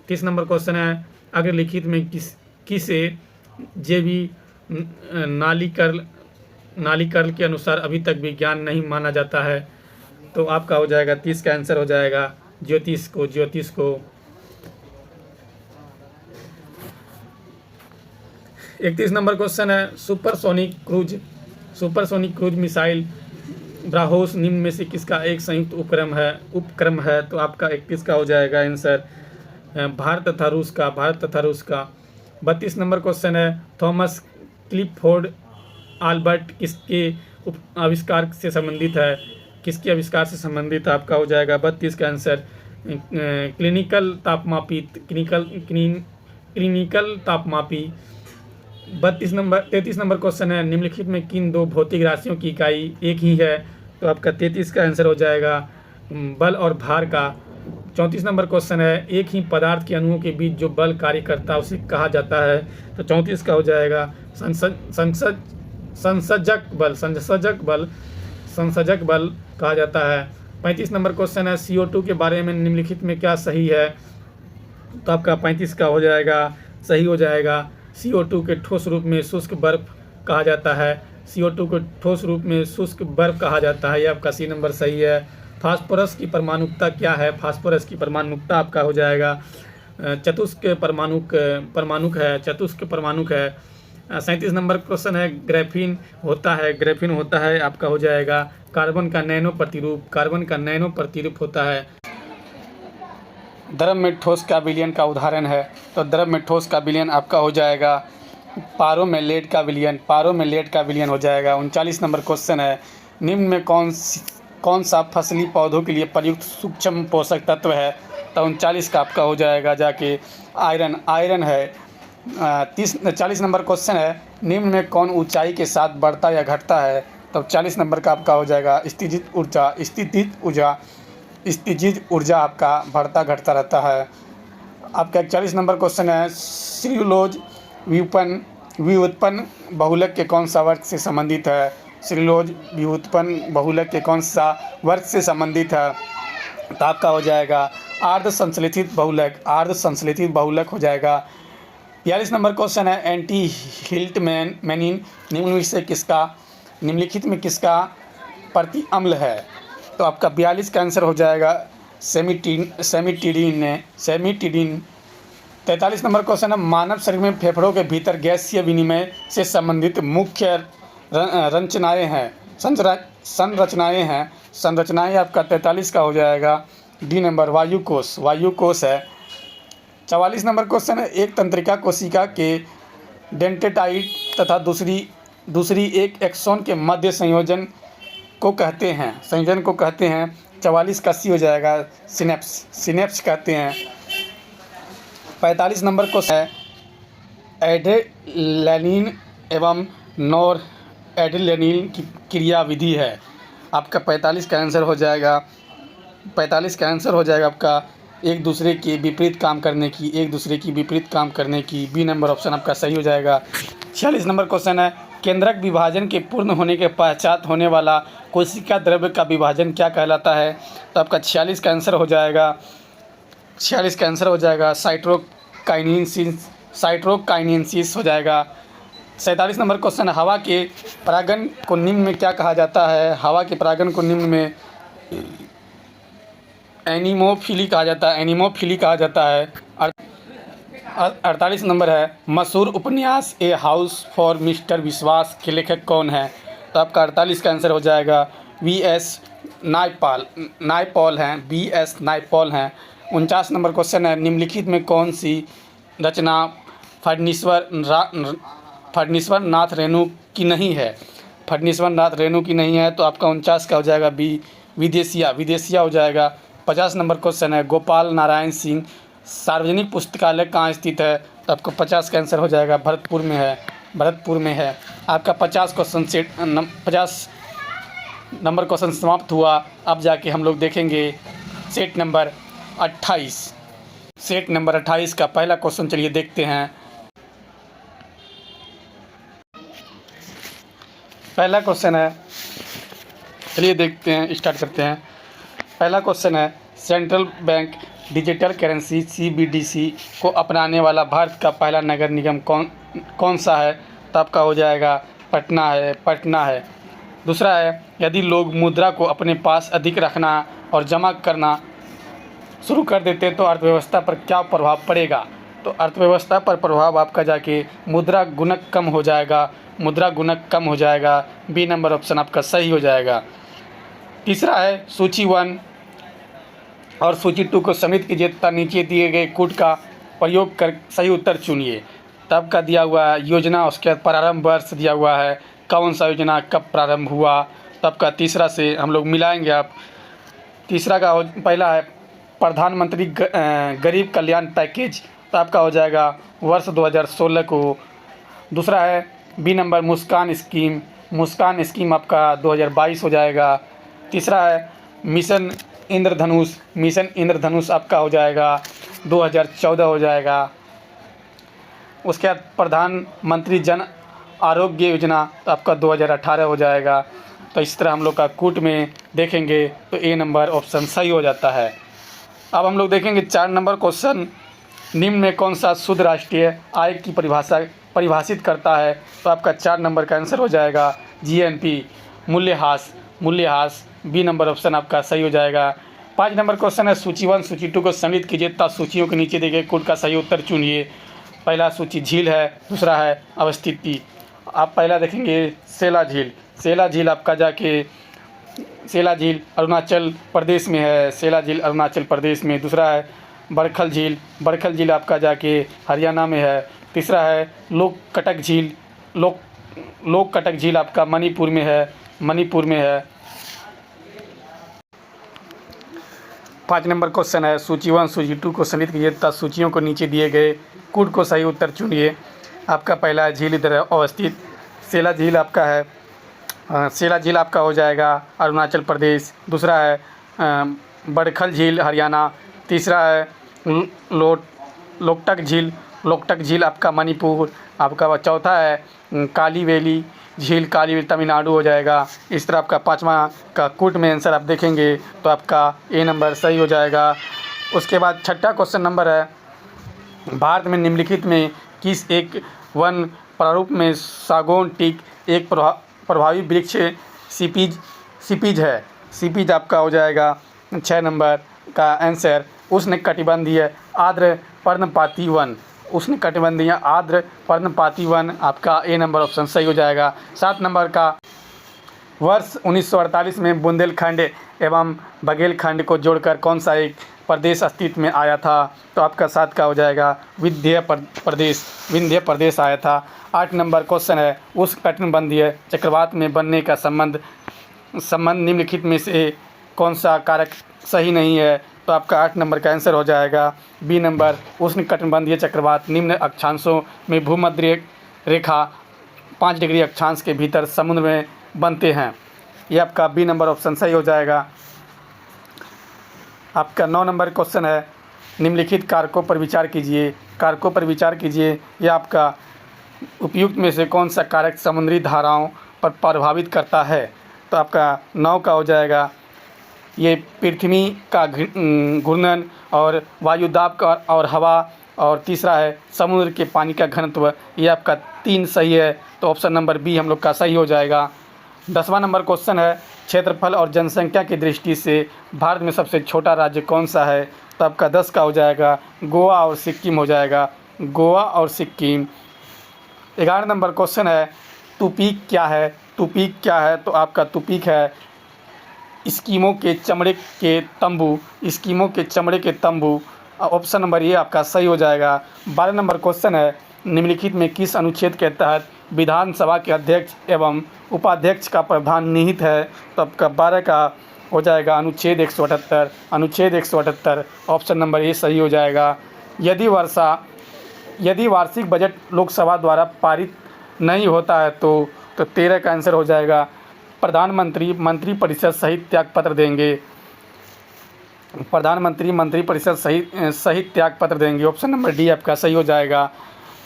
30 नंबर क्वेश्चन है, अगर लिखित में किसे जेबी नालीकर्ल के अनुसार अभी तक विज्ञान नहीं माना जाता है, तो आपका हो जाएगा 30 का आंसर हो जाएगा ज्योतिष को। 31 नंबर क्वेश्चन है, सुपरसोनिक क्रूज मिसाइल ब्राहोस निम्न में से किसका एक संयुक्त उपक्रम है। तो आपका 31 का हो जाएगा आंसर भारत तथा रूस का। 32 नंबर क्वेश्चन है, थॉमस क्लिफोर्ड आल्बर्ट किसके आविष्कार से संबंधित है, आपका हो जाएगा 32 का आंसर क्लिनिकल तापमापी। 33 नंबर क्वेश्चन है, निम्नलिखित में किन दो भौतिक राशियों की इकाई एक ही है। तो आपका 33 का आंसर हो जाएगा बल और भार का। 34 नंबर क्वेश्चन है, एक ही पदार्थ के अणुओं के बीच जो बल कार्य करता है उसे कहा जाता है। तो 34 का हो जाएगा संसर्जक बल कहा जाता है। 35 नंबर क्वेश्चन है, CO2 के बारे में निम्नलिखित में क्या सही है। तो आपका 35 का हो जाएगा सही हो जाएगा CO2 के ठोस रूप में शुष्क बर्फ कहा जाता है। CO2 को ठोस रूप में शुष्क बर्फ कहा जाता है, ये आपका सी नंबर सही है। फास्फोरस की परमाणुकता क्या है। फास्फोरस की परमाणुकता आपका हो जाएगा चतुष्क परमाणुक है। 37 नंबर क्वेश्चन है, ग्रेफीन होता है, आपका हो जाएगा कार्बन का नैनो प्रतिरूप होता है। द्रव में ठोस का विलयन का उदाहरण है। तो द्रव में ठोस का विलयन आपका हो जाएगा पारो में लेड का विलयन हो जाएगा। 39 नंबर क्वेश्चन है, निम्न में कौन सा फसली पौधों के लिए प्रयुक्त सूक्ष्म पोषक तत्व है। तो 39 का आपका हो जाएगा जाके आयरन है। 40 नंबर क्वेश्चन है, निम्न में कौन ऊंचाई के साथ बढ़ता या घटता है। तो 40 नंबर का आपका हो जाएगा स्थितिज ऊर्जा आपका बढ़ता घटता रहता है। आपका 41 नंबर क्वेश्चन है, सेल्यूलोज व्युत्पन्न बहुलक के कौन सा वर्ग से संबंधित है। सेल्यूलोज व्युत्पन्न बहुलक के कौन सा वर्ग से संबंधित है। तो आपका हो जाएगा अर्ध संश्लेषित बहुलक हो जाएगा। 42 नंबर क्वेश्चन है, एंटी हिल्टमैनिन निम्नलिखित में किसका प्रति अम्ल है। तो आपका 42 का आंसर हो जाएगा सेमिटिडीन। 43 नंबर क्वेश्चन है, मानव शरीर में फेफड़ों के भीतर गैसीय विनिमय से संबंधित मुख्य संरचनाएं आपका 43 का हो जाएगा डी नंबर वायु कोश है। 44 नंबर क्वेश्चन है, एक तंत्रिका कोशिका के डेंटेटाइट तथा दूसरी एक एक्सोन के मध्य संयोजन को कहते हैं। 44 का सी हो जाएगा सिनेप्स कहते हैं। 45 नंबर क्वेश्चन है, एड्रेनालिन एवं नॉर एड्रेनालिन की क्रिया विधि है। आपका 45 का आंसर हो जाएगा आपका एक दूसरे के विपरीत काम करने की। बी नंबर ऑप्शन आपका सही हो जाएगा। 46 नंबर क्वेश्चन है, केंद्रक विभाजन के पूर्ण होने के पश्चात होने वाला कोशिका द्रव्य का विभाजन क्या कहलाता है। तो आपका 46 का आंसर हो जाएगा साइटोकाइनेसिस हो जाएगा। 47 नंबर क्वेश्चन है, हवा के परागण को निम्न में क्या कहा जाता है। हवा के परागण को निम्न में एनिमोफिली कहा जाता है। 48 नंबर है, मशहूर उपन्यास ए हाउस फॉर मिस्टर विश्वास के लेखक कौन है। तो आपका 48 का आंसर हो जाएगा B.S. नायपॉल हैं। 49 नंबर क्वेश्चन है, निम्नलिखित में कौन सी रचना फडनीश्वर नाथ रेणु की नहीं है। तो आपका 49 का हो जाएगा बी विदेशिया हो जाएगा। 50 नंबर क्वेश्चन है, गोपाल नारायण सिंह सार्वजनिक पुस्तकालय कहाँ स्थित है। तो आपको 50 का आंसर हो जाएगा भरतपुर में है। आपका 50 क्वेश्चन सेट नंबर क्वेश्चन समाप्त हुआ। अब जाके हम लोग देखेंगे सेट नंबर 28। सेट नंबर 28 का पहला क्वेश्चन चलिए देखते हैं। पहला क्वेश्चन है, चलिए देखते हैं, स्टार्ट करते हैं। पहला क्वेश्चन है, central bank digital currency CBDC को अपनाने वाला भारत का पहला नगर निगम कौन सा है? तो आपका हो जाएगा पटना है। दूसरा है, यदि लोग मुद्रा को अपने पास अधिक रखना और जमा करना शुरू कर देते तो अर्थव्यवस्था पर क्या प्रभाव पड़ेगा? तो अर्थव्यवस्था पर प्रभाव आपका जाके मुद्रा गुणक कम हो जाएगा। बी नंबर ऑप्शन आपका सही हो जाएगा। तीसरा है, सूची 1 और सूची 2 को सम्मिलित कीजिए तथा नीचे दिए गए कोड का प्रयोग कर सही उत्तर चुनिए। तब का दिया हुआ है योजना, उसके बाद प्रारंभ वर्ष दिया हुआ है, कौन सा योजना कब प्रारंभ हुआ। तब का तीसरा से हम लोग मिलाएंगे। आप तीसरा का पहला है प्रधानमंत्री गरीब कल्याण पैकेज, तो आपका हो जाएगा वर्ष 2016 को। दूसरा है बी नंबर मुस्कान स्कीम आपका 2022 हो जाएगा। तीसरा है मिशन इंद्रधनुष आपका हो जाएगा 2014 हो जाएगा। उसके बाद प्रधानमंत्री जन आरोग्य योजना तो आपका 2018 हो जाएगा। तो इस तरह हम लोग का कूट में देखेंगे तो ए नंबर ऑप्शन सही हो जाता है। अब हम लोग देखेंगे 4 नंबर क्वेश्चन, निम्न में कौन सा शुद्ध राष्ट्रीय आय की परिभाषित करता है? तो आपका 4 नंबर का आंसर हो जाएगा GNP, मूल्यह्रास। बी नंबर ऑप्शन आपका सही हो जाएगा। 5 नंबर क्वेश्चन है, सूची 1 सूची 2 को सम्मिलित कीजिए तथा सूचियों के नीचे दिए गए कोड का सही उत्तर चुनिए। पहला सूची झील है, दूसरा है अवस्थिति। आप पहला देखेंगे सेला झील आपका जाके अरुणाचल प्रदेश में है। दूसरा है बरखल झील आपका जाके हरियाणा में है। तीसरा है लोककटक झील आपका मणिपुर में है। 5 नंबर क्वेश्चन है, सूची 1 सूची 2 को सम्मिलित कीजिए तथा सूचियों को नीचे दिए गए कोड को सही उत्तर चुनिए। आपका पहला झील इधर अवस्थित सेला झील आपका हो जाएगा अरुणाचल प्रदेश। दूसरा है बड़खल झील हरियाणा। तीसरा है लोकटक झील आपका मणिपुर आपका। चौथा है कालीवेली झील तमिलनाडु हो जाएगा। इस तरह आपका 5वां का कूट में आंसर आप देखेंगे तो आपका ए नंबर सही हो जाएगा। उसके बाद 6ठा क्वेश्चन नंबर है, भारत में निम्नलिखित में किस एक वन प्रारूप में सागौन टीक एक प्रभावी वृक्ष सीपीज है? सीपीज आपका हो जाएगा 6 नंबर का आंसर उष्णकटिबंधीय आर्द्र पर्णपाती वन आपका ए नंबर ऑप्शन सही हो जाएगा। 7 नंबर का वर्ष 1948 में बुंदेलखंड एवं बघेलखंड को जोड़कर कौन सा एक प्रदेश अस्तित्व में आया था? तो आपका 7 का हो जाएगा विंध्य प्रदेश आया था। 8 नंबर क्वेश्चन है, उष्णकटिबंधीय चक्रवात में बनने का संबंध निम्नलिखित में से कौन सा कारक सही नहीं है? तो आपका 8 नंबर का आंसर हो जाएगा बी नंबर उष्णकटिबंधीय चक्रवात निम्न अक्षांशों में भूमध्य रेखा 5 डिग्री अक्षांश के भीतर समुद्र में बनते हैं। यह आपका बी नंबर ऑप्शन सही हो जाएगा। आपका 9 नंबर क्वेश्चन है, निम्नलिखित कारकों पर विचार कीजिए। यह आपका उपयुक्त में से कौन सा कारक समुद्री धाराओं पर प्रभावित करता है? तो आपका 9 का हो जाएगा ये पृथ्वी का घूर्णन और वायुदाब का और हवा, और तीसरा है समुद्र के पानी का घनत्व। ये आपका 3 सही है, तो ऑप्शन नंबर बी हम लोग का सही हो जाएगा। 10वां नंबर क्वेश्चन है, क्षेत्रफल और जनसंख्या की दृष्टि से भारत में सबसे छोटा राज्य कौन सा है? तो आपका 10 का हो जाएगा गोवा और सिक्किम हो जाएगा। 11 नंबर क्वेश्चन है, तुपीक क्या है? तो आपका तुपीक है स्कीमो के चमड़े के तंबू। ऑप्शन नंबर ये आपका सही हो जाएगा। 12 नंबर क्वेश्चन है, निम्नलिखित में किस अनुच्छेद के तहत विधानसभा के अध्यक्ष एवं उपाध्यक्ष का प्रावधान निहित है? तो आपका 12 का हो जाएगा अनुच्छेद 178। ऑप्शन नंबर ए सही हो जाएगा। यदि वार्षिक बजट लोकसभा द्वारा पारित नहीं होता है तो 13 का आंसर हो जाएगा प्रधानमंत्री मंत्रिपरिषद सहित त्यागपत्र देंगे। प्रधानमंत्री मंत्रिपरिषद सहित त्यागपत्र देंगे। ऑप्शन नंबर डी आपका सही हो जाएगा।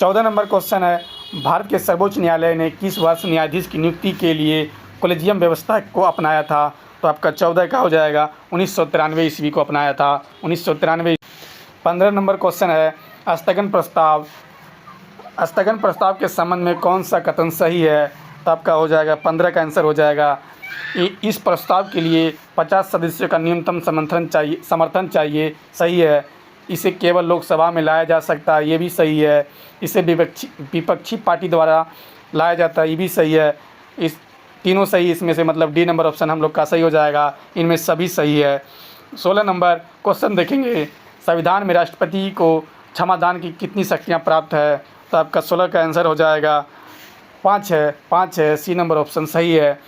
14 नंबर क्वेश्चन है, भारत के सर्वोच्च न्यायालय ने किस वर्ष न्यायाधीश की नियुक्ति के लिए कोलेजियम व्यवस्था को अपनाया था? तो आपका 14 का हो जाएगा 1993 ईस्वी को अपनाया था, 1993। 15 नंबर क्वेश्चन है, स्थगन प्रस्ताव के संबंध में कौन सा कथन सही है? तो आपका हो जाएगा 15 का आंसर हो जाएगा, इस प्रस्ताव के लिए 50 सदस्यों का न्यूनतम समर्थन चाहिए, सही है। इसे केवल लोकसभा में लाया जा सकता है, ये भी सही है। इसे विपक्षी पार्टी द्वारा लाया जाता है, ये भी सही है। इस तीनों सही इसमें से, मतलब डी नंबर ऑप्शन हम लोग का सही हो जाएगा, इनमें सभी सही है। 16 नंबर क्वेश्चन देखेंगे, संविधान में राष्ट्रपति को क्षमादान की कितनी शक्तियाँ प्राप्त है? तो आपका 16 का आंसर हो जाएगा 5 है, सी नंबर ऑप्शन सही है।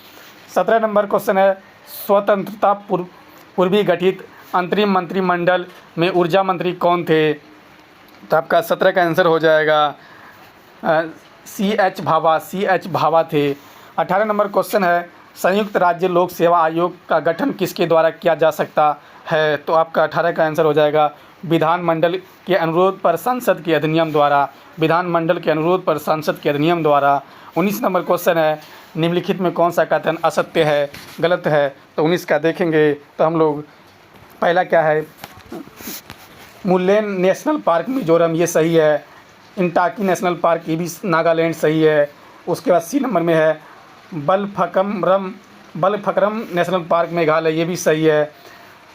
17 नंबर क्वेश्चन है, स्वतंत्रता पूर्वी गठित अंतरिम मंत्रिमंडल में ऊर्जा मंत्री कौन थे? तो आपका 17 का आंसर हो जाएगा सी एच भाभा थे। 18 नंबर क्वेश्चन है, संयुक्त राज्य लोक सेवा आयोग का गठन किसके द्वारा किया जा सकता है? तो आपका 18 का आंसर हो जाएगा विधानमंडल के अनुरोध पर संसद के अधिनियम द्वारा, विधानमंडल के अनुरोध पर संसद के अधिनियम द्वारा। 19 नंबर क्वेश्चन है, निम्नलिखित में कौन सा कथन असत्य है, गलत है? तो 19 का देखेंगे तो हम लोग, पहला क्या है, मुल्लेन नेशनल पार्क मिजोरम, ये सही है। इंटाकी नेशनल पार्क, ये भी नागालैंड, सही है। उसके बाद सी नंबर में है बलफकरम नेशनल पार्क मेघालय, ये भी सही है।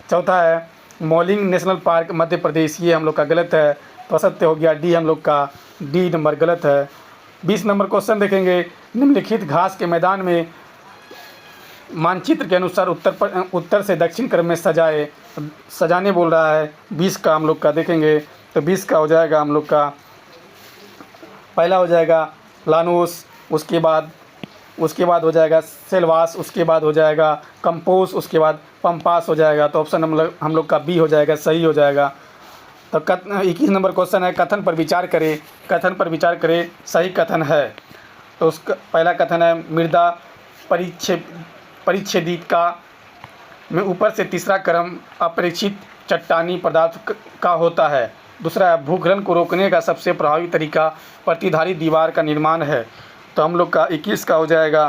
चौथा है मौलिंग नेशनल पार्क मध्य प्रदेश, ये हम लोग का गलत है, तो असत्य हो गया, डी हम लोग का, डी नंबर गलत है। 20 नंबर क्वेश्चन देखेंगे, निम्नलिखित घास के मैदान में मानचित्र के अनुसार उत्तर से दक्षिण क्रम में सजाने बोल रहा है। 20 का हम लोग का देखेंगे तो 20 का हो जाएगा हम लोग का, पहला हो जाएगा लानोस, उसके बाद हो जाएगा सेलवास, उसके बाद हो जाएगा कंपोस, उसके बाद पंपास हो जाएगा। तो ऑप्शन हम लोग का बी हो जाएगा, सही हो जाएगा। तो 21 नंबर क्वेश्चन है, कथन पर विचार करें, सही कथन है। तो उसका पहला कथन है, मृदा परिच्छेदिका में ऊपर से तीसरा क्रम अपेक्षित चट्टानी पदार्थ का होता है। दूसरा है, भूखलन को रोकने का सबसे प्रभावी तरीका प्रतिधारी दीवार का निर्माण है। तो हम लोग का 21 का हो जाएगा,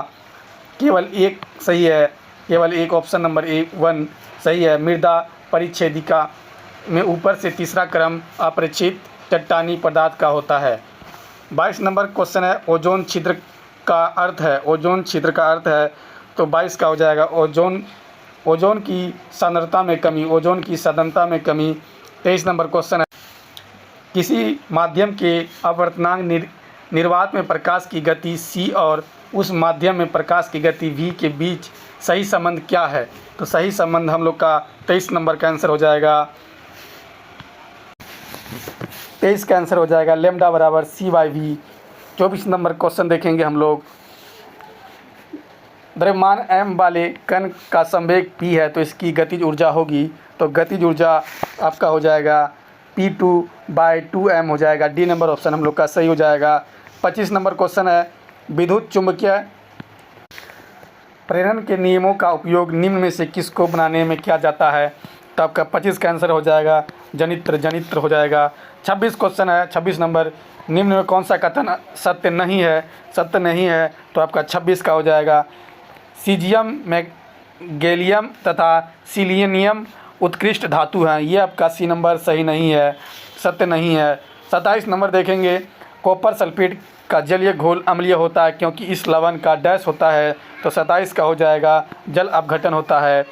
केवल एक सही है, केवल एक, ऑप्शन नंबर 1 सही है। मृदा परिच्छेदिका में ऊपर से तीसरा क्रम अपरिचित चट्टानी पदार्थ का होता है। 22 नंबर क्वेश्चन है, ओजोन छिद्र का अर्थ है। तो 22 का हो जाएगा, ओजोन की सांद्रता में कमी। 23 नंबर क्वेश्चन है, किसी माध्यम के अपवर्तनांक निर्वात में प्रकाश की गति c और उस माध्यम में प्रकाश की गति v के बीच सही संबंध क्या है? तो सही संबंध हम लोग का 23 नंबर का आंसर हो जाएगा, 23 का आंसर हो जाएगा लैम्डा बराबर c/v। 24 नंबर क्वेश्चन देखेंगे हम लोग, द्रव्यमान m वाले कण का संवेग p है, तो इसकी गतिज ऊर्जा होगी। तो गतिज ऊर्जा आपका हो जाएगा P2/2m हो जाएगा, डी नंबर ऑप्शन हम लोग का सही हो जाएगा। 25 नंबर क्वेश्चन है, विद्युत चुंबकीय प्रेरण के नियमों का उपयोग निम्न में से किसको बनाने में किया जाता है? तो आपका 25 का आंसर हो जाएगा जनित्र हो जाएगा। 26 क्वेश्चन है, 26 नंबर, निम्न में कौन सा कथन सत्य नहीं है? तो आपका 26 का हो जाएगा, सीजियम गैलियम तथा सिलीनियम उत्कृष्ट धातु हैं, ये आपका सी नंबर सही नहीं है, सत्य नहीं है। 27 नंबर देखेंगे, कॉपर सल्फेट का जलीय घोल अम्लीय होता है क्योंकि इस लवण का डैश होता है। तो 27 का हो जाएगा जल अपघटन होता है।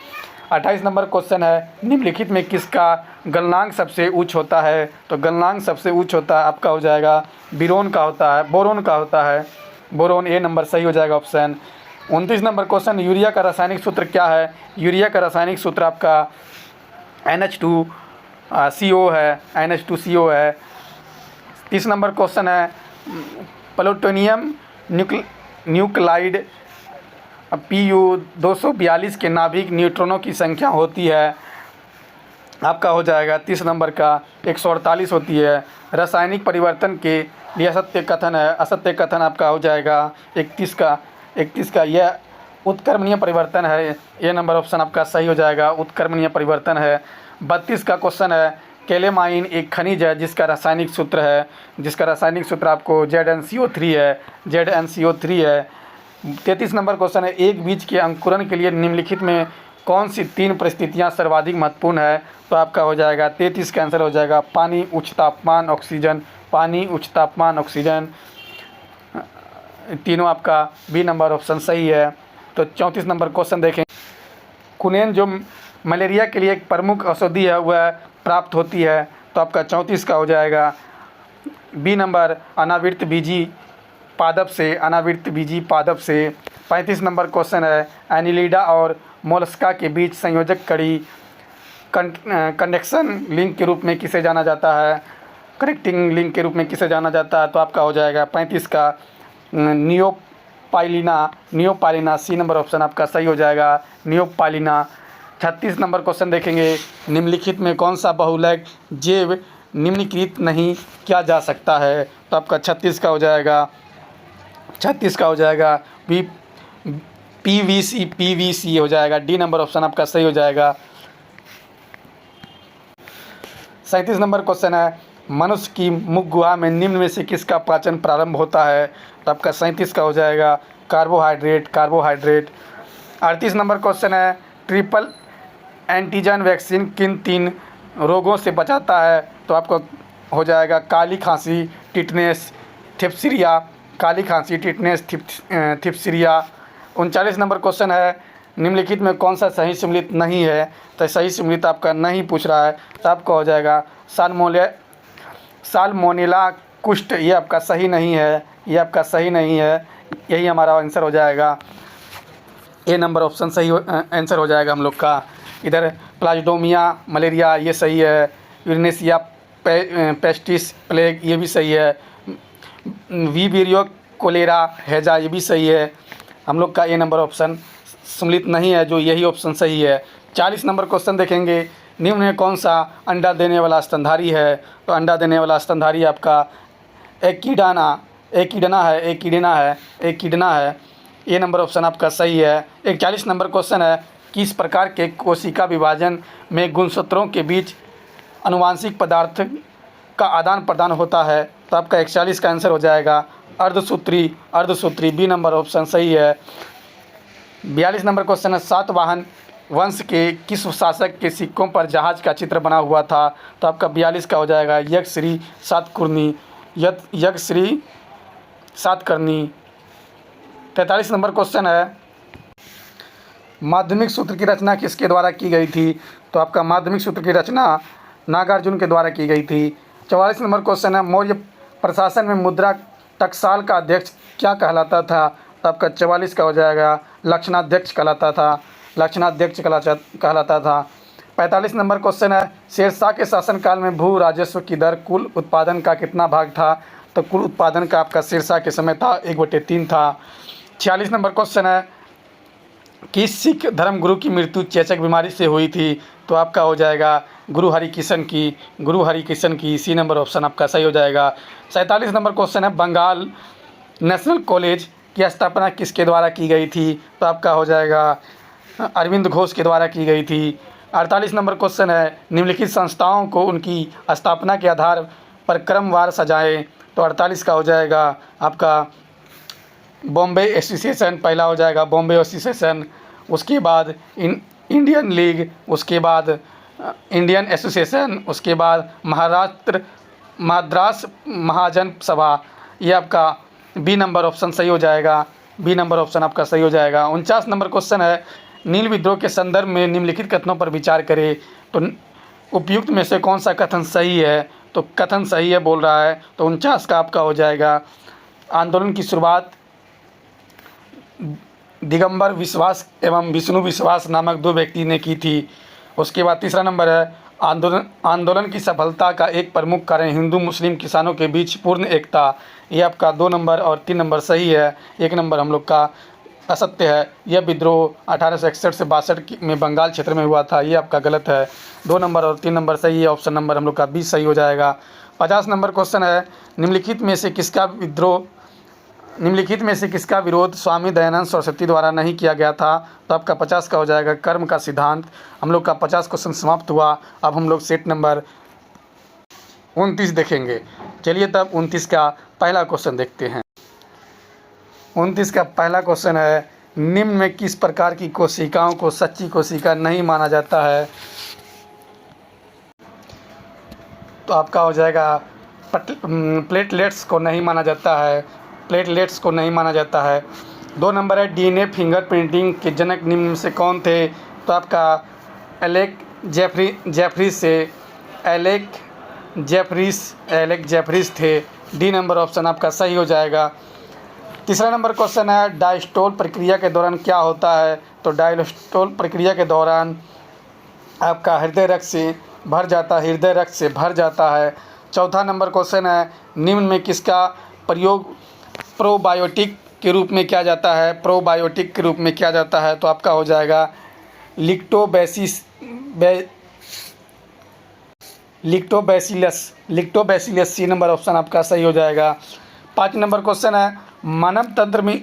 28 नंबर क्वेश्चन है, निम्नलिखित में किसका गलनांक सबसे उच्च होता है? तो गलनांक सबसे उच्च होता है आपका हो जाएगा बोरोन का होता है, बोरोन, ए नंबर सही हो जाएगा ऑप्शन। 29 नंबर क्वेश्चन, यूरिया का रासायनिक सूत्र क्या है? यूरिया का रासायनिक सूत्र आपका NH2CO है। 30 नंबर क्वेश्चन है, प्लूटोनियम न्यूक्लाइड Pu-242 के नाभिक न्यूट्रॉनों की संख्या होती है, आपका हो जाएगा 30 नंबर का 148 होती है। रासायनिक परिवर्तन के लिए असत्य कथन आपका हो जाएगा 31 का। यह उत्क्रमणीय परिवर्तन है, ये नंबर ऑप्शन आपका सही हो जाएगा, उत्क्रमणीय परिवर्तन है। 32 का क्वेश्चन है, कैलेमाइन एक खनिज है जिसका रासायनिक सूत्र आपको ZnCO3 है, ZnCO3 है। 33 नंबर क्वेश्चन है, एक बीज के अंकुरण के लिए निम्नलिखित में कौन सी 3 परिस्थितियां सर्वाधिक महत्वपूर्ण है? तो आपका हो जाएगा 33 का आंसर हो जाएगा पानी, उच्च तापमान, ऑक्सीजन। पानी, उच्च तापमान, ऑक्सीजन, तीनों आपका बी नंबर ऑप्शन सही है। तो 34 नंबर क्वेश्चन देखें, कुनेन जो मलेरिया के लिए एक प्रमुख औषधि है वह प्राप्त होती है? तो आपका 34 का हो जाएगा बी नंबर अनावृत बीजी पादप से, अनावृत बीजी पादप से। 35 नंबर क्वेश्चन है, एनिलिडा और मोलस्का के बीच संयोजक कड़ी कंडक्शन लिंक के रूप में किसे जाना जाता है? कनेक्टिंग लिंक के रूप में किसे जाना जाता है? तो आपका हो जाएगा 35 का नियोपालिना, सी नंबर ऑप्शन आपका सही हो जाएगा, नियोपालिना। 36 नंबर क्वेश्चन देखेंगे, निम्नलिखित में कौन सा बहुलक जैव निम्नीकृत नहीं किया जा सकता है? तो आपका 36 का हो जाएगा PVC हो जाएगा, डी नंबर ऑप्शन आपका सही हो जाएगा। 37 नंबर क्वेश्चन है, मनुष्य की मुख गुहा में निम्न में से किसका पाचन प्रारंभ होता है? तो आपका 37 का हो जाएगा कार्बोहाइड्रेट। 38 नंबर क्वेश्चन है, ट्रिपल एंटीजन वैक्सीन किन 3 रोगों से बचाता है? तो आपको हो जाएगा काली खांसी, टिटनेस, थिप्सीरिया। काली खांसी, टिटनेस, थिप्सीरिया। 39 नंबर क्वेश्चन है, निम्नलिखित में कौन सा सही सम्मिलित नहीं है? तो सही सम्मिलित आपका नहीं पूछ रहा है, तो आपका हो जाएगा साल्मोनेला कुष्ठ, ये आपका सही नहीं है, यही हमारा आंसर हो जाएगा, ए नंबर ऑप्शन सही आंसर हो जाएगा हम लोग का। इधर प्लाज्मोडियम मलेरिया ये सही है, यूरेनेसिया पेस्टिस प्लेग ये भी सही है, वीबेरियो कोलेरा हैजा ये भी सही है। हम लोग का ए नंबर ऑप्शन सम्मिलित नहीं है, जो यही ऑप्शन सही है। 40 नंबर क्वेश्चन देखेंगे, निम्न में कौन सा अंडा देने वाला स्तनधारी है? तो अंडा देने वाला स्तनधारी आपका एकिडना है, ये नंबर ऑप्शन आपका सही है। 41 नंबर क्वेश्चन है, किस प्रकार के कोशिका विभाजन में गुणसूत्रों के बीच आनुवांशिक पदार्थ का आदान प्रदान होता है? तो आपका 41 का आंसर हो जाएगा अर्धसूत्री, बी नंबर ऑप्शन सही है। 42 नंबर क्वेश्चन है, सातवाहन वंश के किस शासक के सिक्कों पर जहाज का चित्र बना हुआ था? तो आपका 42 का हो जाएगा यज्ञश्री सातकर्णी। 43 नंबर क्वेश्चन है, माध्यमिक सूत्र की रचना किसके द्वारा की गई थी? तो आपका माध्यमिक सूत्र की रचना नागार्जुन के द्वारा की गई थी। 44 नंबर क्वेश्चन है, मौर्य प्रशासन में मुद्रा टकसाल का अध्यक्ष क्या कहलाता था? तो आपका 44 का हो जाएगा लक्षणाध्यक्ष कहलाता था। 45 नंबर क्वेश्चन है, शेरशाह के शासनकाल में भू राजस्व की दर कुल उत्पादन का कितना भाग था? तो कुल उत्पादन का आपका शेरशाह के समय था 1/3 था। 46 नंबर क्वेश्चन है, किस सिख धर्मगुरु की मृत्यु चेचक बीमारी से हुई थी? तो आपका हो जाएगा गुरु हरिकिशन की, सी नंबर ऑप्शन आपका सही हो जाएगा। 47 नंबर क्वेश्चन है, बंगाल नेशनल कॉलेज की स्थापना किसके द्वारा की गई थी? तो आपका हो जाएगा अरविंद घोष के द्वारा की गई थी। 48 नंबर क्वेश्चन है, निम्नलिखित संस्थाओं को उनकी स्थापना के आधार पर क्रमवार सजाएं? तो 48 का हो जाएगा आपका बॉम्बे एसोसिएशन, पहला हो जाएगा बॉम्बे एसोसिएशन, उसके बाद इंडियन लीग, उसके बाद इंडियन एसोसिएशन, उसके बाद मद्रास महाजन सभा, ये आपका बी नंबर ऑप्शन सही हो जाएगा, बी नंबर ऑप्शन आपका सही हो जाएगा। 49 नंबर क्वेश्चन है, नील विद्रोह के संदर्भ में निम्नलिखित कथनों पर विचार करें। तो उपयुक्त में से कौन सा कथन सही है? तो कथन सही है बोल रहा है, तो 49 का आपका हो जाएगा आंदोलन की शुरुआत दिगंबर विश्वास एवं विष्णु विश्वास नामक 2 व्यक्ति ने की थी। उसके बाद तीसरा नंबर है, आंदोलन की सफलता का एक प्रमुख कारण हिंदू मुस्लिम किसानों के बीच पूर्ण एकता, ये आपका 2 नंबर और 3 नंबर सही है, 1 नंबर हम लोग का असत्य है। यह विद्रोह 1861 से 62 में बंगाल क्षेत्र में हुआ था, ये आपका गलत है, 2 नंबर और 3 नंबर सही है, ऑप्शन नंबर हम लोग का 20 सही हो जाएगा। 50 नंबर क्वेश्चन है, निम्नलिखित में से किसका विद्रोह निम्नलिखित में से किसका विरोध स्वामी दयानंद सरस्वती द्वारा नहीं किया गया था? तो आपका 50 का हो जाएगा कर्म का सिद्धांत। हम लोग का 50 क्वेश्चन समाप्त हुआ। अब हम लोग सेट नंबर 29 देखेंगे। चलिए तब 29 का पहला क्वेश्चन देखते हैं। 29 का पहला क्वेश्चन है, निम्न में किस प्रकार की कोशिकाओं को सच्ची कोशिका नहीं माना जाता है? तो आपका हो जाएगा प्लेटलेट्स को नहीं माना जाता है, प्लेटलेट्स को नहीं माना जाता है। 2 नंबर है, डीएनए फिंगरप्रिंटिंग के जनक निम्न में से कौन थे? तो आपका एलेक जेफरीस थे। डी नंबर ऑप्शन आपका सही हो जाएगा। तीसरा नंबर क्वेश्चन है, डायस्टोल प्रक्रिया के दौरान क्या होता है? तो डायस्टोल प्रक्रिया के दौरान आपका हृदय रक्त से भर जाता है। चौथा नंबर क्वेश्चन है, निम्न में किसका प्रयोग प्रोबायोटिक के रूप में किया जाता है? प्रोबायोटिक के रूप में किया जाता है। तो आपका हो जाएगा लिक्टोबैसिलस। सी नंबर ऑप्शन आपका सही हो जाएगा। 5 नंबर क्वेश्चन है, मानव तंत्र में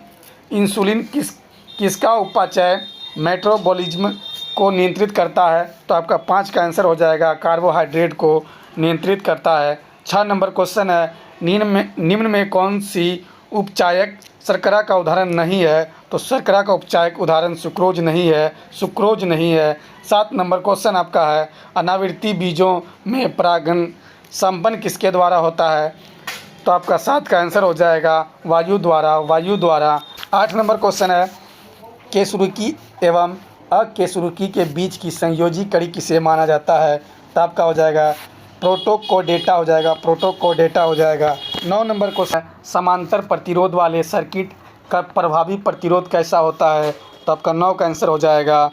इंसुलिन किसका उपापचय मेटाबॉलिज्म को नियंत्रित करता है? तो आपका 5 का आंसर हो जाएगा कार्बोहाइड्रेट को नियंत्रित करता है। 6 नंबर क्वेश्चन है, निम्न में कौन सी उपचायक शर्करा का उदाहरण नहीं है? तो शर्करा का उपचायक उदाहरण सुक्रोज नहीं है। 7 नंबर क्वेश्चन आपका है, अनावृति बीजों में परागण संपन्न किसके द्वारा होता है? तो आपका 7 का आंसर हो जाएगा वायु द्वारा। 8 नंबर क्वेश्चन है, केसुरुकी एवं अकेसुरुकी के बीच की संयोजी कड़ी किसे माना जाता है? तो आपका हो जाएगा प्रोटोकोडेटा हो जाएगा। 9 नंबर क्वेश्चन, समांतर प्रतिरोध वाले सर्किट का प्रभावी प्रतिरोध कैसा होता है? तो आपका 9 का आंसर हो जाएगा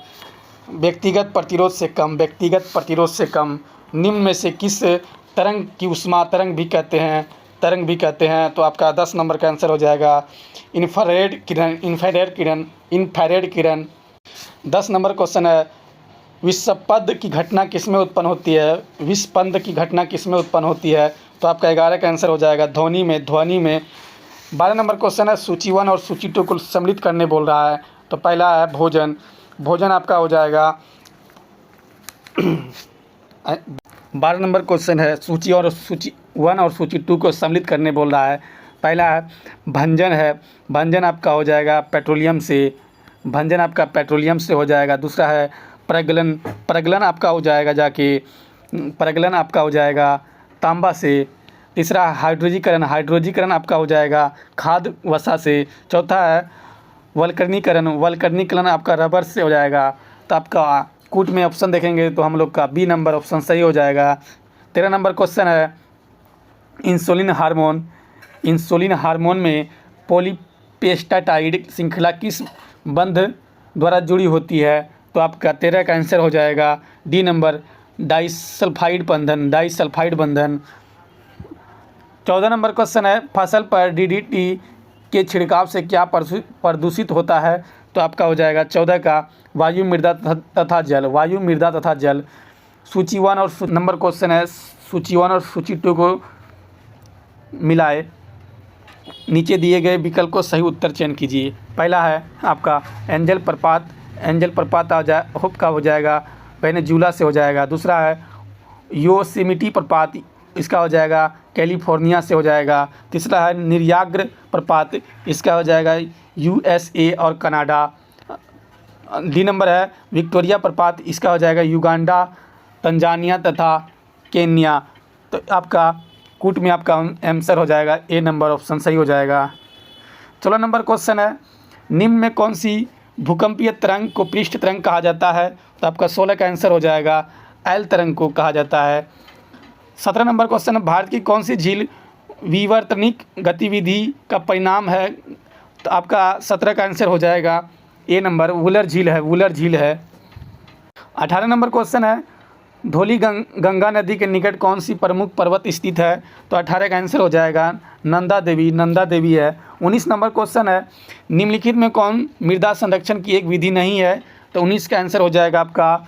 व्यक्तिगत प्रतिरोध से कम। निम्न में से किस तरंग की ऊष्मा तरंग भी कहते हैं? तो आपका 10 नंबर का आंसर हो जाएगा इंफ्रारेड किरण। 10 नंबर क्वेश्चन है, विस्फंद की घटना किसमें उत्पन्न होती है? तो आपका 11 का आंसर हो जाएगा ध्वनि में। 12 नंबर क्वेश्चन है, सूची 1 और सूची 2 को सम्मिलित करने बोल रहा है। तो पहला है भोजन आपका हो जाएगा 12 नंबर क्वेश्चन है, सूची 1 और सूची 2 को सम्मिलित करने बोल रहा है। पहला है भंजन आपका हो जाएगा पेट्रोलियम से हो जाएगा। दूसरा है प्रगलन आपका हो जाएगा तांबा से। तीसरा हाइड्रोजीकरण आपका हो जाएगा खाद वसा से। चौथा है वल्कनीकरण आपका रबर से हो जाएगा। तो आपका कूट में ऑप्शन देखेंगे तो हम लोग का बी नंबर ऑप्शन सही हो जाएगा। 13 नंबर क्वेश्चन है, इंसुलिन हार्मोन में पॉलीपेप्टाइड श्रृंखला किस बंध द्वारा जुड़ी होती है? तो आपका 13 का आंसर हो जाएगा डी नंबर डाइसल्फाइड बंधन। 14 नंबर क्वेश्चन है, फसल पर डीडीटी के छिड़काव से क्या प्रदूषित होता है? तो आपका हो जाएगा 14 का वायु मृदा तथा जल। सूची 1 और नंबर क्वेश्चन है, सूची 1 और सूची 2 को मिलाए नीचे दिए गए विकल्प को सही उत्तर चयन कीजिए। पहला है आपका एंजल प्रपात का हो जाएगा वेनेजुला से हो जाएगा। दूसरा है योसेमिटी प्रपात, इसका हो जाएगा कैलिफोर्निया से हो जाएगा। तीसरा है नियाग्रा प्रपात, इसका हो जाएगा यूएसए और कनाडा। डी नंबर है विक्टोरिया प्रपात, इसका हो जाएगा युगांडा, तंजानिया तथा केन्या। तो आपका कूट में आपका आंसर हो जाएगा ए नंबर ऑप्शन सही हो जाएगा। 16 नंबर क्वेश्चन है, निम्न में कौन सी भूकंपीय तरंग को पृष्ठ तरंग कहा जाता है? तो आपका 16 का आंसर हो जाएगा एल तरंग को कहा जाता है। 17 नंबर क्वेश्चन है, भारत की कौन सी झील विवर्तनिक गतिविधि का परिणाम है? तो आपका 17 का आंसर हो जाएगा ए नंबर वुलर झील है। 18 नंबर क्वेश्चन है, धौली गंगा नदी के निकट कौन सी प्रमुख पर्वत स्थित है? तो 18 का आंसर हो जाएगा नंदा देवी है। 19 नंबर क्वेश्चन है, निम्नलिखित में कौन मृदा संरक्षण की एक विधि नहीं है? तो 19 का आंसर हो जाएगा आपका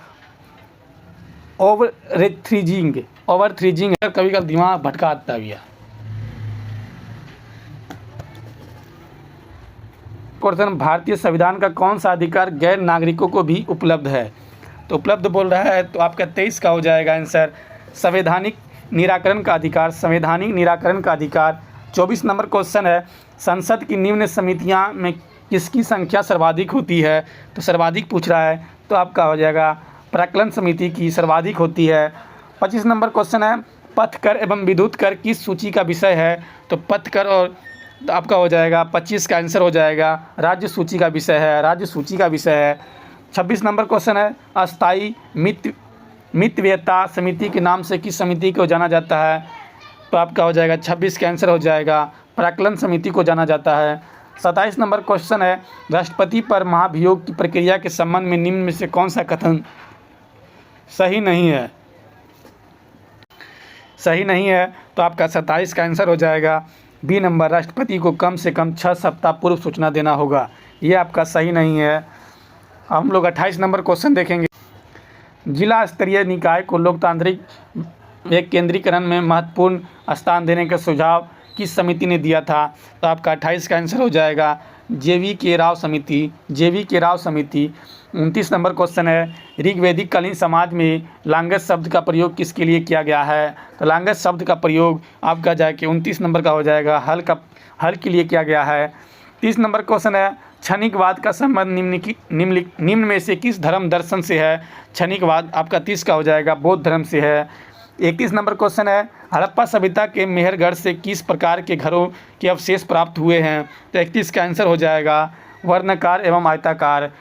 ओवरथ्रीजिंग। कभी कभी दिमाग भटका आता है भैया। क्वेश्चन, भारतीय संविधान का कौन सा अधिकार गैर नागरिकों को भी उपलब्ध है? तो उपलब्ध बोल रहा है, तो आपका 23 का हो जाएगा आंसर, संवैधानिक निराकरण का अधिकार, संवैधानिक निराकरण का अधिकार। 24 नंबर क्वेश्चन है, संसद की निम्न समितियां में किसकी संख्या सर्वाधिक होती है? तो सर्वाधिक पूछ रहा है, तो आपका हो जाएगा प्राक्कलन समिति की सर्वाधिक होती है। 25 नंबर क्वेश्चन है, पथ कर एवं विद्युत कर किस सूची का विषय है? तो पथ कर और तो आपका हो जाएगा 25 का आंसर हो जाएगा राज्य सूची का विषय है, राज्य सूची का विषय है। 26 नंबर क्वेश्चन है, अस्थायी मितव्ययता समिति के नाम से किस समिति को जाना जाता है? तो आपका हो जाएगा 26 का आंसर हो जाएगा प्राक्कलन समिति को जाना जाता है। 27 नंबर क्वेश्चन है, राष्ट्रपति पर महाभियोग की प्रक्रिया के संबंध में निम्न में से कौन सा कथन सही नहीं है? सही नहीं है, तो आपका 27 का आंसर हो जाएगा बी नंबर, राष्ट्रपति को कम से कम 6 सप्ताह पूर्व सूचना देना होगा। ये आपका सही नहीं है। हम लोग 28 नंबर क्वेश्चन देखेंगे, जिला स्तरीय निकाय को लोकतांत्रिक केंद्रीकरण में महत्वपूर्ण स्थान देने का सुझाव किस समिति ने दिया था? तो आपका 28 का आंसर हो जाएगा जेवी के राव समिति, जेवी के राव समिति। 29 नंबर क्वेश्चन है, ऋग्वैदिक कालीन समाज में लांगस शब्द का प्रयोग किसके लिए किया गया है? तो लांगस शब्द का प्रयोग आपका जाके 29 नंबर का हो जाएगा हल के लिए किया गया है। 30 नंबर क्वेश्चन है, क्षणिकवाद का संबंध निम्न में से किस धर्म दर्शन से है? क्षणिकवाद आपका 30 का हो जाएगा बौद्ध धर्म से है। 31 नंबर क्वेश्चन है, हड़प्पा सभ्यता के मेहरगढ़ से किस प्रकार के घरों के अवशेष प्राप्त हुए हैं? तो 31 का आंसर हो जाएगा वर्णाकार एवं आयताकार।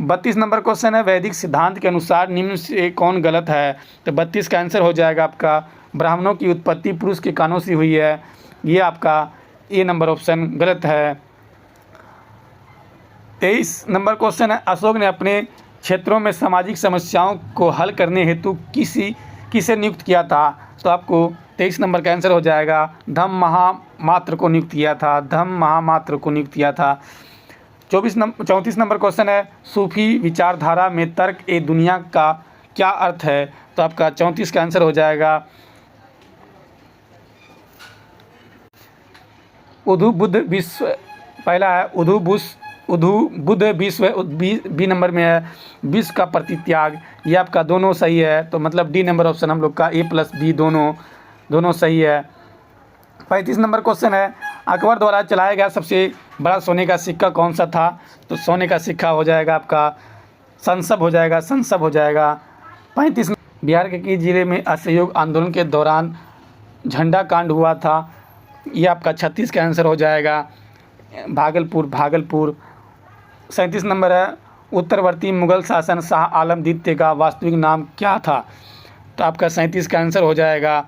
32 नंबर क्वेश्चन है, वैदिक सिद्धांत के अनुसार निम्न से कौन गलत है? तो 32 का आंसर हो जाएगा आपका ब्राह्मणों की उत्पत्ति पुरुष के कानों से हुई है। ये आपका ए नंबर ऑप्शन गलत है। 23 नंबर क्वेश्चन है, अशोक ने अपने क्षेत्रों में सामाजिक समस्याओं को हल करने हेतु किसे नियुक्त किया था? तो आपको 23 नंबर का आंसर हो जाएगा धम्म महामात्र को नियुक्त किया था, धम्म महामात्र को नियुक्त किया था। 34 नंबर क्वेश्चन है, सूफी विचारधारा में तर्क ए दुनिया का क्या अर्थ है? तो आपका 34 का आंसर हो जाएगा उधु बुद्ध विश्व, पहला है उधु बुद्ध विश्व, बी नंबर में है विश्व का प्रतित्याग। ये आपका दोनों सही है, तो मतलब डी नंबर ऑप्शन हम लोग का ए प्लस बी दोनों सही है। 35 नंबर क्वेश्चन है, अकबर द्वारा चलाया गया सबसे बड़ा सोने का सिक्का कौन सा था? तो सोने का सिक्का हो जाएगा आपका संसब हो जाएगा। 35 बिहार के किस जिले में असहयोग आंदोलन के दौरान झंडा कांड हुआ था? ये आपका 36 का आंसर हो जाएगा भागलपुर। 37 नंबर है, उत्तरवर्ती मुगल शासन शाह आलम द्वितीय का वास्तविक नाम क्या था? तो आपका 37 का आंसर हो जाएगा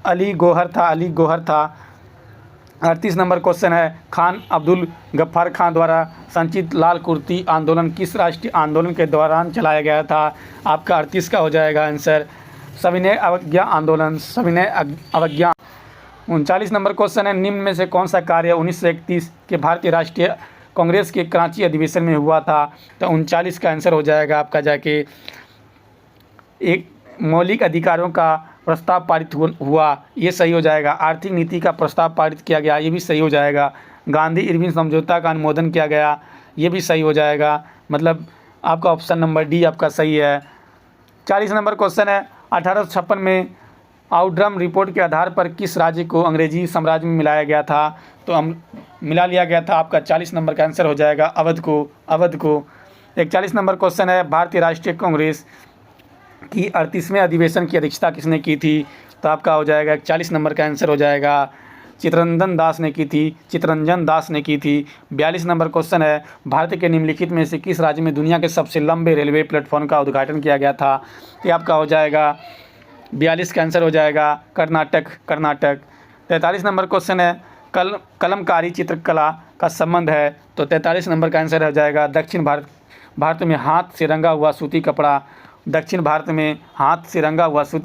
अली गौहर था। 38 नंबर क्वेश्चन है, खान अब्दुल गफ्फार खान द्वारा संचित लाल कुर्ती आंदोलन किस राष्ट्रीय आंदोलन के दौरान चलाया गया था? आपका 38 का हो जाएगा आंसर सविनय अवज्ञा आंदोलन, सविनय अवज्ञा। 39 नंबर क्वेश्चन है, निम्न में से कौन सा कार्य 1931 के भारतीय राष्ट्रीय कांग्रेस के कराची अधिवेशन में हुआ था? तो 39 का आंसर हो जाएगा आपका जाके एक मौलिक अधिकारों का प्रस्ताव पारित हुआ, ये सही हो जाएगा। आर्थिक नीति का प्रस्ताव पारित किया गया, ये भी सही हो जाएगा। गांधी इरविन समझौता का अनुमोदन किया गया, ये भी सही हो जाएगा। मतलब आपका ऑप्शन नंबर डी आपका सही है। 40 नंबर क्वेश्चन है, 1856 में आउटरम रिपोर्ट के आधार पर किस राज्य को अंग्रेजी साम्राज्य में मिलाया गया था? तो मिला लिया गया था, आपका 40 नंबर का आंसर हो जाएगा अवध को। 41 नंबर क्वेश्चन है, भारतीय राष्ट्रीय कांग्रेस की 38वें अधिवेशन की अध्यक्षता किसने की थी? तो आपका हो जाएगा 41 नंबर का आंसर हो जाएगा चित्तरंजन दास ने की थी। 42 नंबर क्वेश्चन है, भारत के निम्नलिखित में से किस राज्य में दुनिया के सबसे लंबे रेलवे प्लेटफॉर्म का उद्घाटन किया गया था? तो आपका हो जाएगा 42 का आंसर हो जाएगा कर्नाटक। 43 नंबर क्वेश्चन है, कलमकारी चित्रकला का संबंध है? तो 43 नंबर का आंसर हो जाएगा दक्षिण भारत में हाथ से रंगा हुआ सूती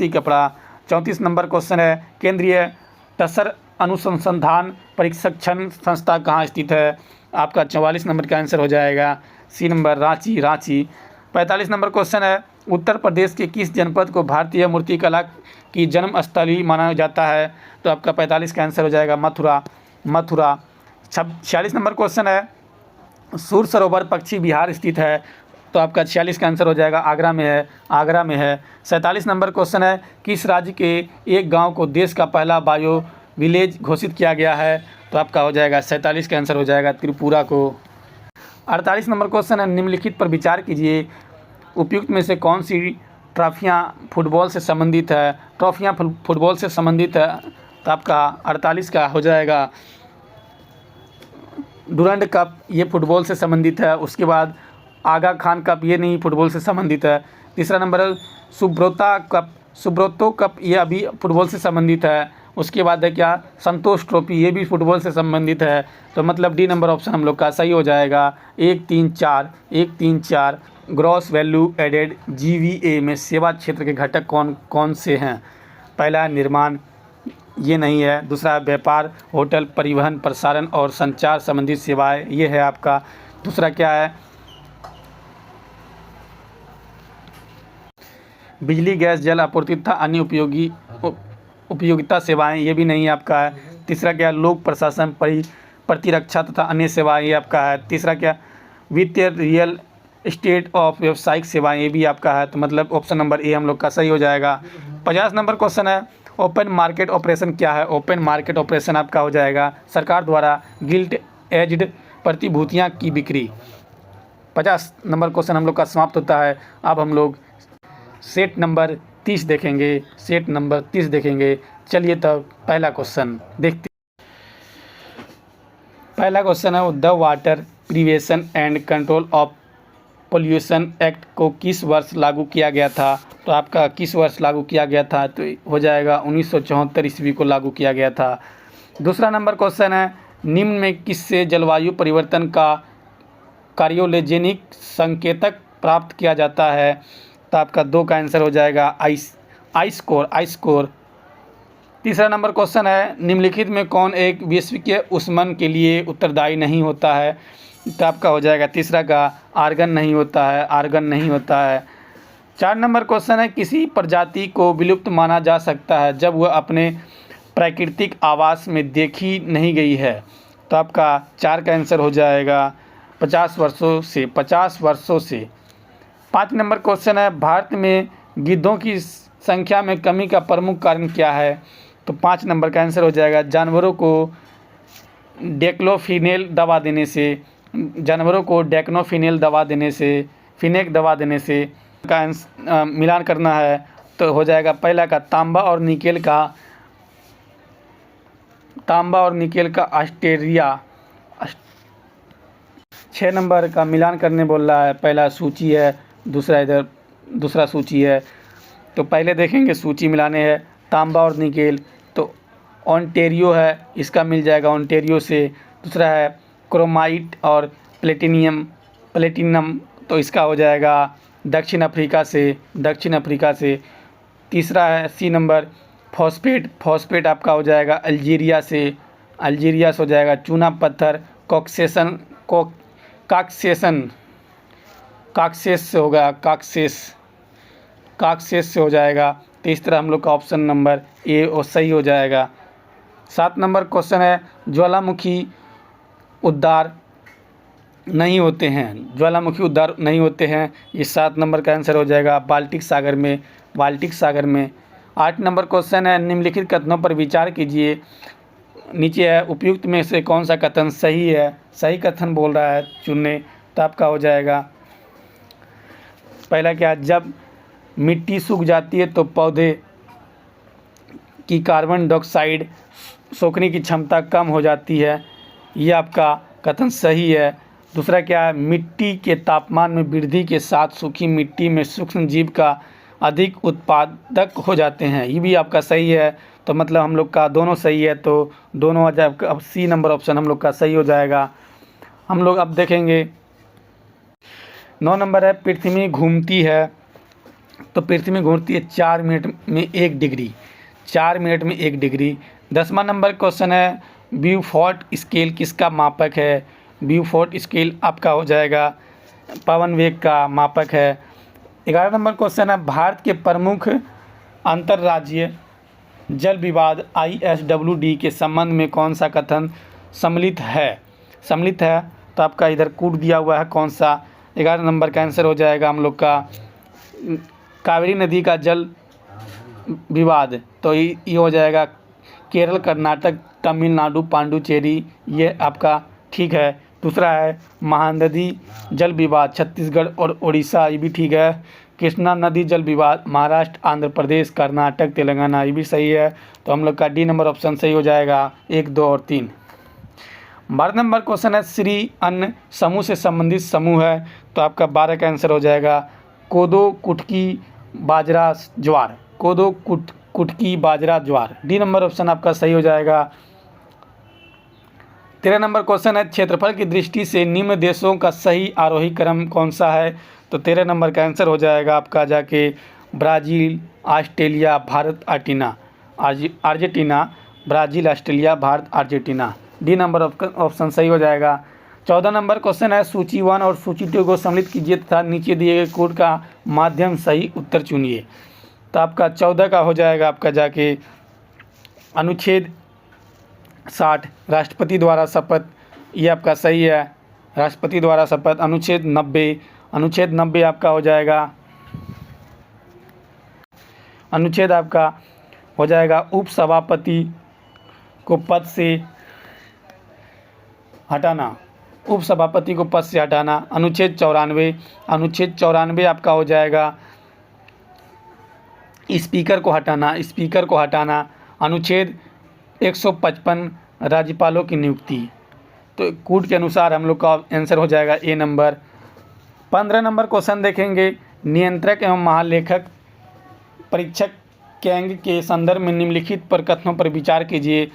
कपड़ा। 34 नंबर क्वेश्चन है, केंद्रीय टसर अनुसंधान प्रशिक्षण संस्था कहाँ स्थित है? आपका 44 नंबर का आंसर हो जाएगा C number Ranchi. 45 number question है, उत्तर प्रदेश के किस जनपद को भारतीय मूर्तिकला की जन्म स्थली माना जाता है? तो आपका 45 का आंसर हो जाएगा मथुरा। 46 नंबर क्वेश्चन है, सूर सरोवर पक्षी बिहार स्थित है, तो आपका 46 का आंसर हो जाएगा आगरा में है, आगरा में है। 47 नंबर क्वेश्चन है, किस राज्य के एक गांव को देश का पहला बायो विलेज घोषित किया गया है, तो आपका हो जाएगा 47 का आंसर हो जाएगा त्रिपुरा को। 48 नंबर क्वेश्चन है, निम्नलिखित पर विचार कीजिए, उपयुक्त में से कौन सी ट्रॉफियाँ फुटबॉल से संबंधित है, ट्रॉफियाँ फुटबॉल से संबंधित है, तो आपका 48 का हो जाएगा डुरंड कप, ये फुटबॉल से संबंधित है। उसके बाद आगा खान कप, ये नहीं फुटबॉल से संबंधित है। तीसरा नंबर है सुब्रोतो कप, ये अभी फुटबॉल से संबंधित है। उसके बाद है क्या, संतोष ट्रॉफी, ये भी फुटबॉल से संबंधित है। तो मतलब डी नंबर ऑप्शन हम लोग का सही हो जाएगा। 1 3 4 ग्रॉस वैल्यू एडेड GVA में सेवा क्षेत्र के घटक कौन कौन से हैं। पहला है निर्माण, ये नहीं है। दूसरा है व्यापार, होटल, परिवहन, प्रसारण और संचार संबंधित सेवाएं, ये है आपका। दूसरा क्या है, बिजली, गैस, जल आपूर्ति तथा अन्य उपयोगिता सेवाएं, ये भी नहीं आपका है। तीसरा क्या, लोक प्रशासन, प्रतिरक्षा तथा अन्य सेवाएं, ये आपका है। तीसरा क्या, वित्तीय, रियल एस्टेट ऑफ व्यावसायिक सेवाएं, ये भी आपका है। तो मतलब ऑप्शन नंबर ए हम लोग का सही हो जाएगा। 50 नंबर क्वेश्चन है, ओपन मार्केट ऑपरेशन क्या है। ओपन मार्केट ऑपरेशन आपका हो जाएगा सरकार द्वारा गिल्ट एज्ड प्रतिभूतियाँ की बिक्री। 50 नंबर क्वेश्चन हम लोग का समाप्त होता है। अब हम लोग सेट नंबर 30 देखेंगे, सेट नंबर 30 देखेंगे। चलिए तब पहला क्वेश्चन देखते। पहला क्वेश्चन है, the water prevention and control of pollution act को किस वर्ष लागू किया गया था। तो आपका किस वर्ष लागू किया गया था, तो हो जाएगा 1974 ईस्वी को लागू किया गया था। दूसरा नंबर क्वेश्चन है, निम्न में किससे जलवायु परिवर्तन का कार्योलेजेनिक संकेतक प्राप्त किया जाता है। तो आपका 2 का आंसर हो जाएगा आइस कोर। तीसरा नंबर क्वेश्चन है, निम्नलिखित में कौन एक वैश्विक ऊष्मन के लिए उत्तरदायी नहीं होता है। तो आपका हो जाएगा तीसरा का आर्गन नहीं होता है। 4 नंबर क्वेश्चन है, किसी प्रजाति को विलुप्त माना जा सकता है जब वह अपने प्राकृतिक आवास में देखी नहीं गई है। तो आपका 4 का आंसर हो जाएगा 50 वर्षों से। 5 नंबर क्वेश्चन है, भारत में गिद्धों की संख्या में कमी का प्रमुख कारण क्या है। तो 5 नंबर का आंसर हो जाएगा जानवरों को डेक्लोफिनेल दवा देने से, फिनेक दवा देने से का मिलान करना है। तो हो जाएगा पहला का तांबा और निकेल का ऑस्ट्रेलिया। 6 नंबर का मिलान करने बोल रहा है, पहला सूची है, दूसरा सूची है। तो पहले देखेंगे सूची मिलाने हैं, तांबा और निकेल, तो ओंटेरियो है, इसका मिल जाएगा ओंटेरियो से। दूसरा है क्रोमाइट और प्लेटिनम, तो इसका हो जाएगा दक्षिण अफ्रीका से। तीसरा है सी नंबर फॉस्फेट आपका हो जाएगा अल्जीरिया से हो जाएगा। चूना पत्थर काक्सेस से होगा, काक्सेस से हो जाएगा। तो इस तरह हम लोग का ऑप्शन नंबर ए और सही हो जाएगा। 7 नंबर क्वेश्चन है, ज्वालामुखी उद्गार नहीं होते हैं, ये 7 नंबर का आंसर हो जाएगा बाल्टिक सागर में। 8 नंबर क्वेश्चन है, निम्नलिखित कथनों पर विचार कीजिए। नीचे है, उपयुक्त में से कौन सा कथन सही है, सही कथन बोल रहा है चुनने। तो आपका हो जाएगा पहला क्या, जब मिट्टी सूख जाती है तो पौधे की कार्बन डाइऑक्साइड सोखने की क्षमता कम हो जाती है, ये आपका कथन सही है। दूसरा क्या है, मिट्टी के तापमान में वृद्धि के साथ सूखी मिट्टी में सूक्ष्म जीव का अधिक उत्पादक हो जाते हैं, ये भी आपका सही है। तो मतलब हम लोग का दोनों सही है, तो दोनों आ जाए। अब सी नंबर ऑप्शन हम लोग का सही हो जाएगा। हम लोग अब देखेंगे 9 नंबर है, पृथ्वी घूमती है। तो पृथ्वी घूमती है 4 मिनट में 1 डिग्री। 10वां नंबर क्वेश्चन है, ब्यूफोर्ट स्केल किसका मापक है। ब्यूफोर्ट स्केल आपका हो जाएगा पवन वेग का मापक है। 11 नंबर क्वेश्चन है, भारत के प्रमुख अंतर्राज्यीय जल विवाद ISWD के संबंध में कौन सा कथन सम्मिलित है। तो आपका इधर कूट दिया हुआ है कौन सा, 11 नंबर का आंसर हो जाएगा हम लोग का कावेरी नदी का जल विवाद, तो ये हो जाएगा केरल, कर्नाटक, तमिलनाडु, पांडुचेरी, ये आपका ठीक है। दूसरा है महानदी जल विवाद छत्तीसगढ़ और उड़ीसा, ये भी ठीक है। कृष्णा नदी जल विवाद महाराष्ट्र, आंध्र प्रदेश, कर्नाटक, तेलंगाना, ये भी सही है। तो हम लोग का डी नंबर ऑप्शन सही हो जाएगा, 1, 2 और 3। 12 नंबर क्वेश्चन है श्री अन्न समूह से संबंधित समूह है, तो आपका 12 का आंसर हो जाएगा कोदो, कुटकी, बाजरा, ज्वार। कोदो, कुटकी, बाजरा, ज्वार, डी नंबर ऑप्शन आपका सही हो जाएगा। 13 नंबर क्वेश्चन है क्षेत्रफल की दृष्टि से निम्न देशों का सही आरोही क्रम कौन सा है, तो 13 नंबर का आंसर हो जाएगा आपका जाके Brazil, Australia, Bharat, Argentina, Brazil, Australia, Bharat, Argentina, D number option सही हो जाएगा। 14 नंबर क्वेश्चन है सूची 1 और सूची 2 को सम्मिलित कीजिए तथा नीचे दिए गए कोड का माध्यम सही उत्तर चुनिए, तो आपका 14 का हो जाएगा आपका जाके अनुच्छेद 60 राष्ट्रपति द्वारा शपथ, ये आपका सही है, राष्ट्रपति द्वारा शपथ। अनुच्छेद 90 आपका हो जाएगा, अनुच्छेद आपका हो जाएगा उपसभापति को पद से हटाना, उपसभापति को पद से हटाना। अनुच्छेद 94 आपका हो जाएगा स्पीकर को हटाना। अनुच्छेद 155 राज्यपालों की नियुक्ति, तो कोड के अनुसार हम लोग का आंसर हो जाएगा ए नंबर। 15 नंबर क्वेश्चन देखेंगे नियंत्रक एवं महालेखक परीक्षक कैंग के संदर्भ में निम्नलिखित पर कथनों पर विचार कीजिए।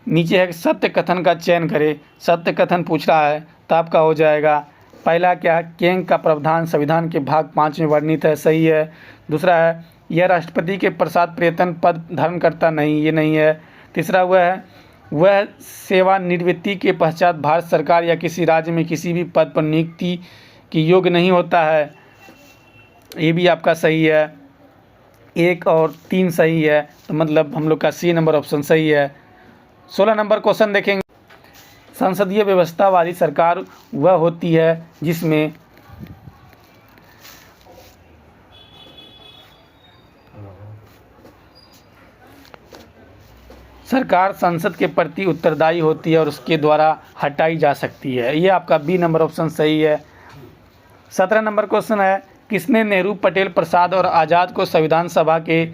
नीचे है सत्य कथन का चयन करें, सत्य कथन पूछ रहा है, तो आपका हो जाएगा पहला क्या है कैंग का प्रावधान संविधान के भाग 5 में वर्णित है, सही है। दूसरा है यह राष्ट्रपति के प्रसाद प्रेतन पद धारण करता नहीं, ये नहीं है। तीसरा वह सेवानिवृत्ति के पश्चात भारत सरकार या किसी राज्य में किसी भी पद पर नियुक्ति के योग्य नहीं होता है, ये भी आपका सही है। 1 और 3 सही है, तो मतलब हम लोग का सी नंबर ऑप्शन सही है। 16 नंबर क्वेश्चन देखेंगे संसदीय व्यवस्था वाली सरकार वह होती है जिसमें सरकार संसद के प्रति उत्तरदायी होती है और उसके द्वारा हटाई जा सकती है, ये आपका बी नंबर ऑप्शन सही है। 17 नंबर क्वेश्चन है किसने नेहरू, पटेल, प्रसाद और आज़ाद को संविधान सभा के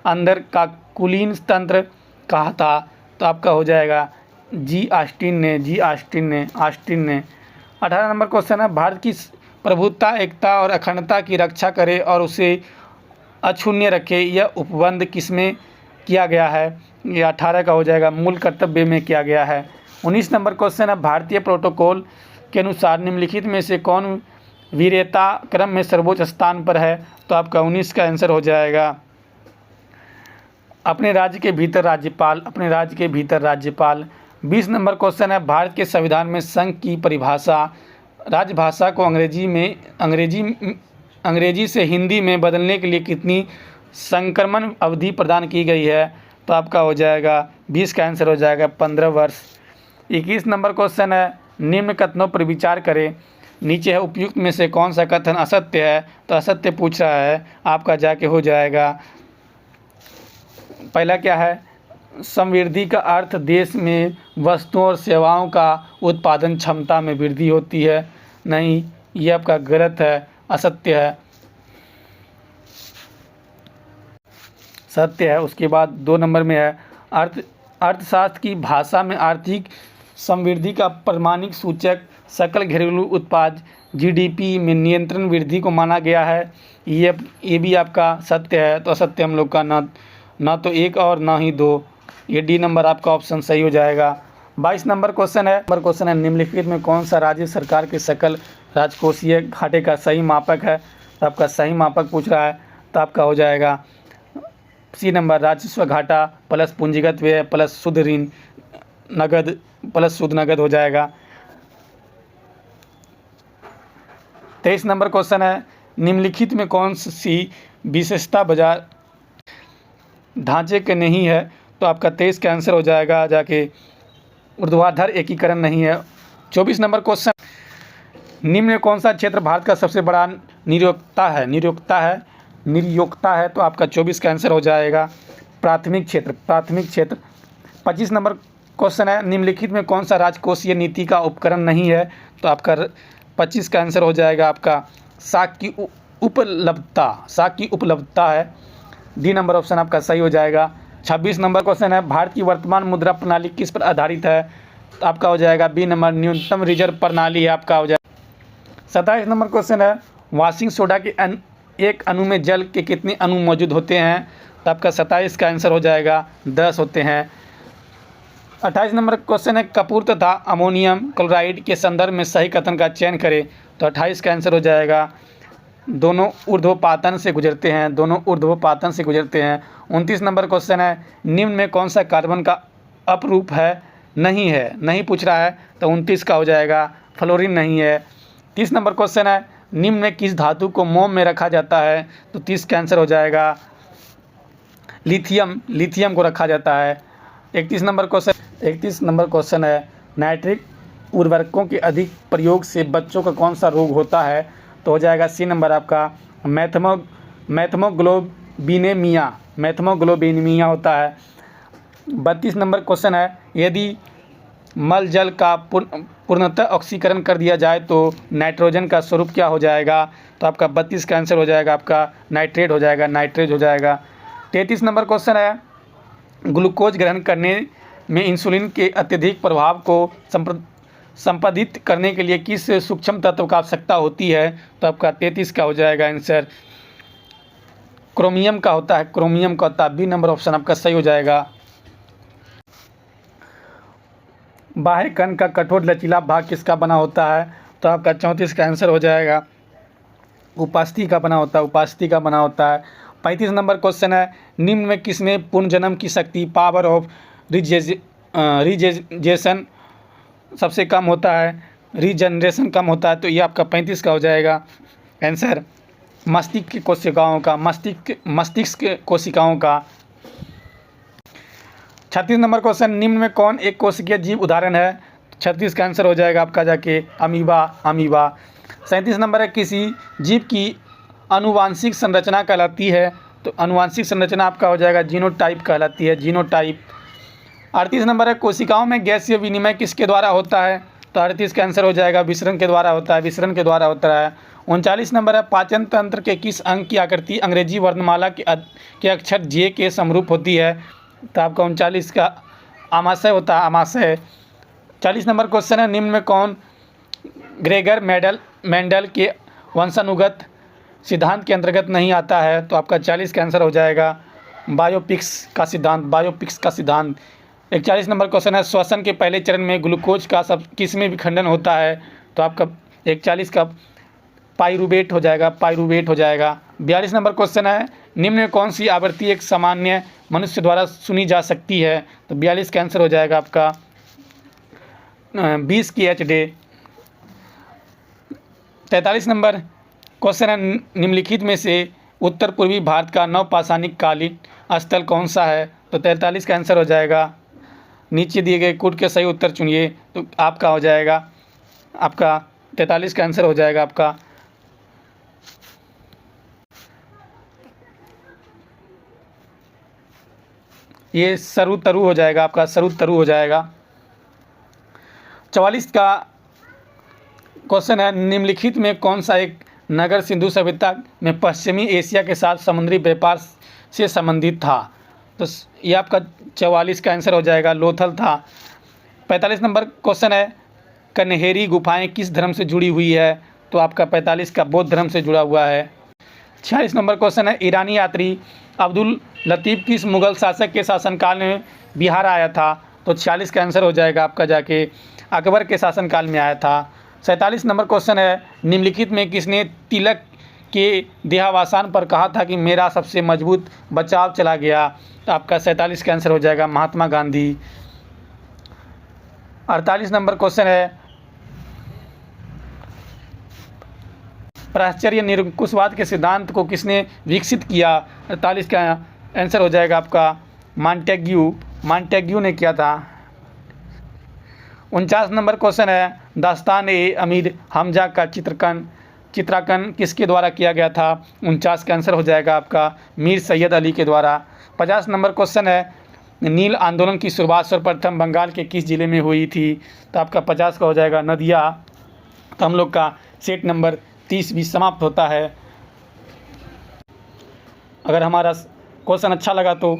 अंदर का कुलीन तंत्र कहा था, तो आपका हो जाएगा जी ऑस्टिन ने। 18 नंबर क्वेश्चन है भारत की प्रभुत्ता, एकता और अखंडता की रक्षा करे और उसे अक्षुण्य रखे, यह उपबंध किसमें किया गया है, ये 18 का हो जाएगा मूल कर्तव्य में किया गया है। 19 नंबर क्वेश्चन है भारतीय प्रोटोकॉल के अनुसार निम्नलिखित में से कौन वीरता क्रम में सर्वोच्च स्थान पर है, तो आपका 19 का आंसर हो जाएगा अपने राज्य के भीतर राज्यपाल। 20 नंबर क्वेश्चन है भारत के संविधान में संघ की परिभाषा राजभाषा को अंग्रेजी से हिंदी में बदलने के लिए कितनी संक्रमण अवधि प्रदान की गई है, तो आपका हो जाएगा 20 का आंसर हो जाएगा 15 वर्ष। 21 नंबर क्वेश्चन है निम्न कथनों पर विचार करें, नीचे है उपयुक्त में से कौन सा कथन असत्य है, तो असत्य पूछ रहा है, आपका जाके हो जाएगा पहला क्या है समृद्धि का अर्थ देश में वस्तुओं और सेवाओं का उत्पादन क्षमता में वृद्धि होती है, नहीं, ये आपका गलत है, असत्य है, सत्य है। उसके बाद 2 नंबर में है अर्थशास्त्र की भाषा में आर्थिक समृद्धि का प्रमाणिक सूचक सकल घरेलू उत्पाद जीडीपी में नियंत्रण वृद्धि को माना गया है, ये भी आपका सत्य है, तो असत्य हम लोग का ना तो 1 और ना ही 2, ये डी नंबर आपका ऑप्शन सही हो जाएगा। 22 नंबर क्वेश्चन है निम्नलिखित में कौन सा राज्य सरकार के सकल राजकोषीय घाटे का सही मापक है, तो आपका सही मापक पूछ रहा है, तो आपका हो जाएगा सी नंबर राजस्व घाटा प्लस पूंजीगत व्यय प्लस शुद्ध ऋण नगद प्लस शुद्ध नगद हो जाएगा। 23 नंबर क्वेश्चन है निम्नलिखित में कौन सी विशेषता बाजार ढांचे के नहीं है, तो आपका 23 का आंसर हो जाएगा जाके ऊर्ध्वाधर एकीकरण नहीं है। 24 नंबर क्वेश्चन निम्न में कौन सा क्षेत्र भारत का सबसे बड़ा निरयोक्ता है? तो आपका 24 का आंसर हो जाएगा प्राथमिक क्षेत्र। 25 नंबर क्वेश्चन है, निम्नलिखित में कौन सा राजकोषीय नीति का उपकरण नहीं है? तो आपका 25 का आंसर हो जाएगा आपका साख की उपलब्धता है। डी नंबर ऑप्शन आपका सही हो जाएगा। 26 नंबर क्वेश्चन है, भारत की वर्तमान मुद्रा प्रणाली किस पर आधारित है? तो आपका हो जाएगा बी नंबर, न्यूनतम रिजर्व प्रणाली आपका हो जाएगा। 27 नंबर क्वेश्चन है, वाशिंग सोडा के एक अणु में जल के कितने अणु मौजूद होते हैं? तो आपका 27 का आंसर हो जाएगा 10 होते हैं। 28 नंबर क्वेश्चन है, कपूर तथा अमोनियम क्लोराइड के संदर्भ में सही कथन का चयन करें। तो 28 का आंसर हो जाएगा दोनों ऊर्ध्वपातन से गुजरते हैं। 29 नंबर क्वेश्चन है, निम्न में कौन सा कार्बन का अपरूप है? नहीं पूछ रहा है, तो 29 का हो जाएगा फ्लोरीन नहीं है। 30 नंबर क्वेश्चन है, निम्न में किस धातु को मोम में रखा जाता है? तो 30 का आंसर हो जाएगा लिथियम को रखा जाता है। 31 नंबर क्वेश्चन है, नाइट्रिक उर्वरकों के अधिक प्रयोग से बच्चों का कौन सा रोग होता है? तो हो जाएगा सी नंबर आपका मैथमोग्लोबिनीमिया होता है। 32 नंबर क्वेश्चन है, यदि मल जल का पूर्णतः ऑक्सीकरण कर दिया जाए तो नाइट्रोजन का स्वरूप क्या हो जाएगा? तो आपका 32 का आंसर हो जाएगा आपका नाइट्रेट हो जाएगा। 33 नंबर क्वेश्चन है, ग्लूकोज ग्रहण करने में इंसुलिन के अत्यधिक प्रभाव को संपादित करने के लिए किस सूक्ष्म तत्व का आवश्यकता होती है? तो आपका 33 का हो जाएगा आंसर क्रोमियम का होता है। बी नंबर ऑप्शन आपका सही हो जाएगा। बाह्य कण का कठोर लचीला भाग किसका बना होता है? तो आपका 34 का आंसर हो जाएगा उपास्थि का बना होता है। 35 नंबर क्वेश्चन है, निम्न में किसमें पुनर्जन्म की शक्ति पावर ऑफ रीजेनरेशन सबसे कम होता है? रीजनरेशन कम होता है। तो ये आपका 35 का हो जाएगा आंसर मस्तिष्क कोशिकाओं का। 36 नंबर क्वेश्चन, निम्न में कौन एक कोशिकीय जीव उदाहरण है? 36 का आंसर हो जाएगा आपका जाके अमीबा। 37 नंबर है, किसी जीव की आनुवांशिक संरचना कहलाती है? तो आनुवांशिक संरचना आपका हो जाएगा जीनोटाइप कहलाती है। 38 नंबर है, कोशिकाओं में गैसीय विनिमय किसके द्वारा होता है? तो 38 का आंसर हो जाएगा विसरण के द्वारा होता है। 39 नंबर है, पाचन तंत्र के किस अंग की आकृति अंग्रेजी वर्णमाला के अक्षर जे के समरूप होती है? तो आपका 39 का आमाशय होता है, आमाशय। 40 नंबर क्वेश्चन है, निम्न में कौन ग्रेगर मेंडल के वंशानुगत सिद्धांत के अंतर्गत नहीं आता है? तो आपका 40 का आंसर हो जाएगा बायोपिक्स का सिद्धांत। 41 नंबर क्वेश्चन है, श्वसन के पहले चरण में ग्लूकोज का किसमें विखंडन होता है? तो आपका 41 का पाइरूवेट हो जाएगा। 42 नंबर क्वेश्चन है, निम्न में कौन सी आवृत्ति एक सामान्य मनुष्य द्वारा सुनी जा सकती है? तो 42 का आंसर हो जाएगा आपका 20 की HD। 43 नंबर क्वेश्चन है, निम्नलिखित में से उत्तर पूर्वी भारत का नवपाषाणिक कालीन स्थल कौन सा है? तो 43 का आंसर हो जाएगा नीचे दिए गए कूट के सही उत्तर चुनिए। तो आपका हो जाएगा आपका 43 का आंसर हो जाएगा आपका ये सरुतरु हो जाएगा। 44 का क्वेश्चन है, निम्नलिखित में कौन सा एक नगर सिंधु सभ्यता में पश्चिमी एशिया के साथ समुद्री व्यापार से संबंधित था? तो ये आपका 44 का आंसर हो जाएगा लोथल था। 45 नंबर क्वेश्चन है, कन्हेरी गुफाएं किस धर्म से जुड़ी हुई है? तो आपका 45 का बौद्ध धर्म से जुड़ा हुआ है। 46 नंबर क्वेश्चन है, ईरानी यात्री अब्दुल लतीफ़ किस मुगल शासक के शासनकाल में बिहार आया था? तो 46 का आंसर हो जाएगा आपका जाके अकबर के शासनकाल में आया था। 47 नंबर क्वेश्चन है, निम्नलिखित में किसने तिलक के देहावसान पर कहा था कि मेरा सबसे मजबूत बचाव चला गया? तो आपका 47 का आंसर हो जाएगा महात्मा गांधी। 48 नंबर क्वेश्चन है, प्राचार्य निरंकुशवाद के सिद्धांत को किसने विकसित किया? 48 का आंसर हो जाएगा आपका मॉन्टेग्यू ने किया था। 49 नंबर क्वेश्चन है, दास्तान-ए-अमीर हमजा का चित्रांकन किसके द्वारा किया गया था? 49 का आंसर हो जाएगा आपका मीर सैयद अली के द्वारा। 50 नंबर क्वेश्चन है, नील आंदोलन की शुरुआत सर्वप्रथम बंगाल के किस जिले में हुई थी? तो आपका 50 का हो जाएगा नदिया। तो हम लोग का सेट नंबर 30 भी समाप्त होता है। अगर हमारा क्वेश्चन अच्छा लगा तो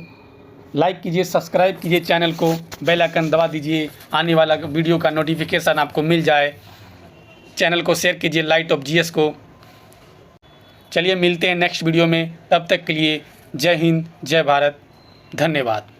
लाइक कीजिए, सब्सक्राइब कीजिए चैनल को, बेल आइकन दबा दीजिए, आने वाला वीडियो का नोटिफिकेशन आपको मिल जाए। चैनल को शेयर कीजिए, लाइट ऑफ जीएस को। चलिए मिलते हैं नेक्स्ट वीडियो में, तब तक के लिए जय हिंद, जय भारत, धन्यवाद।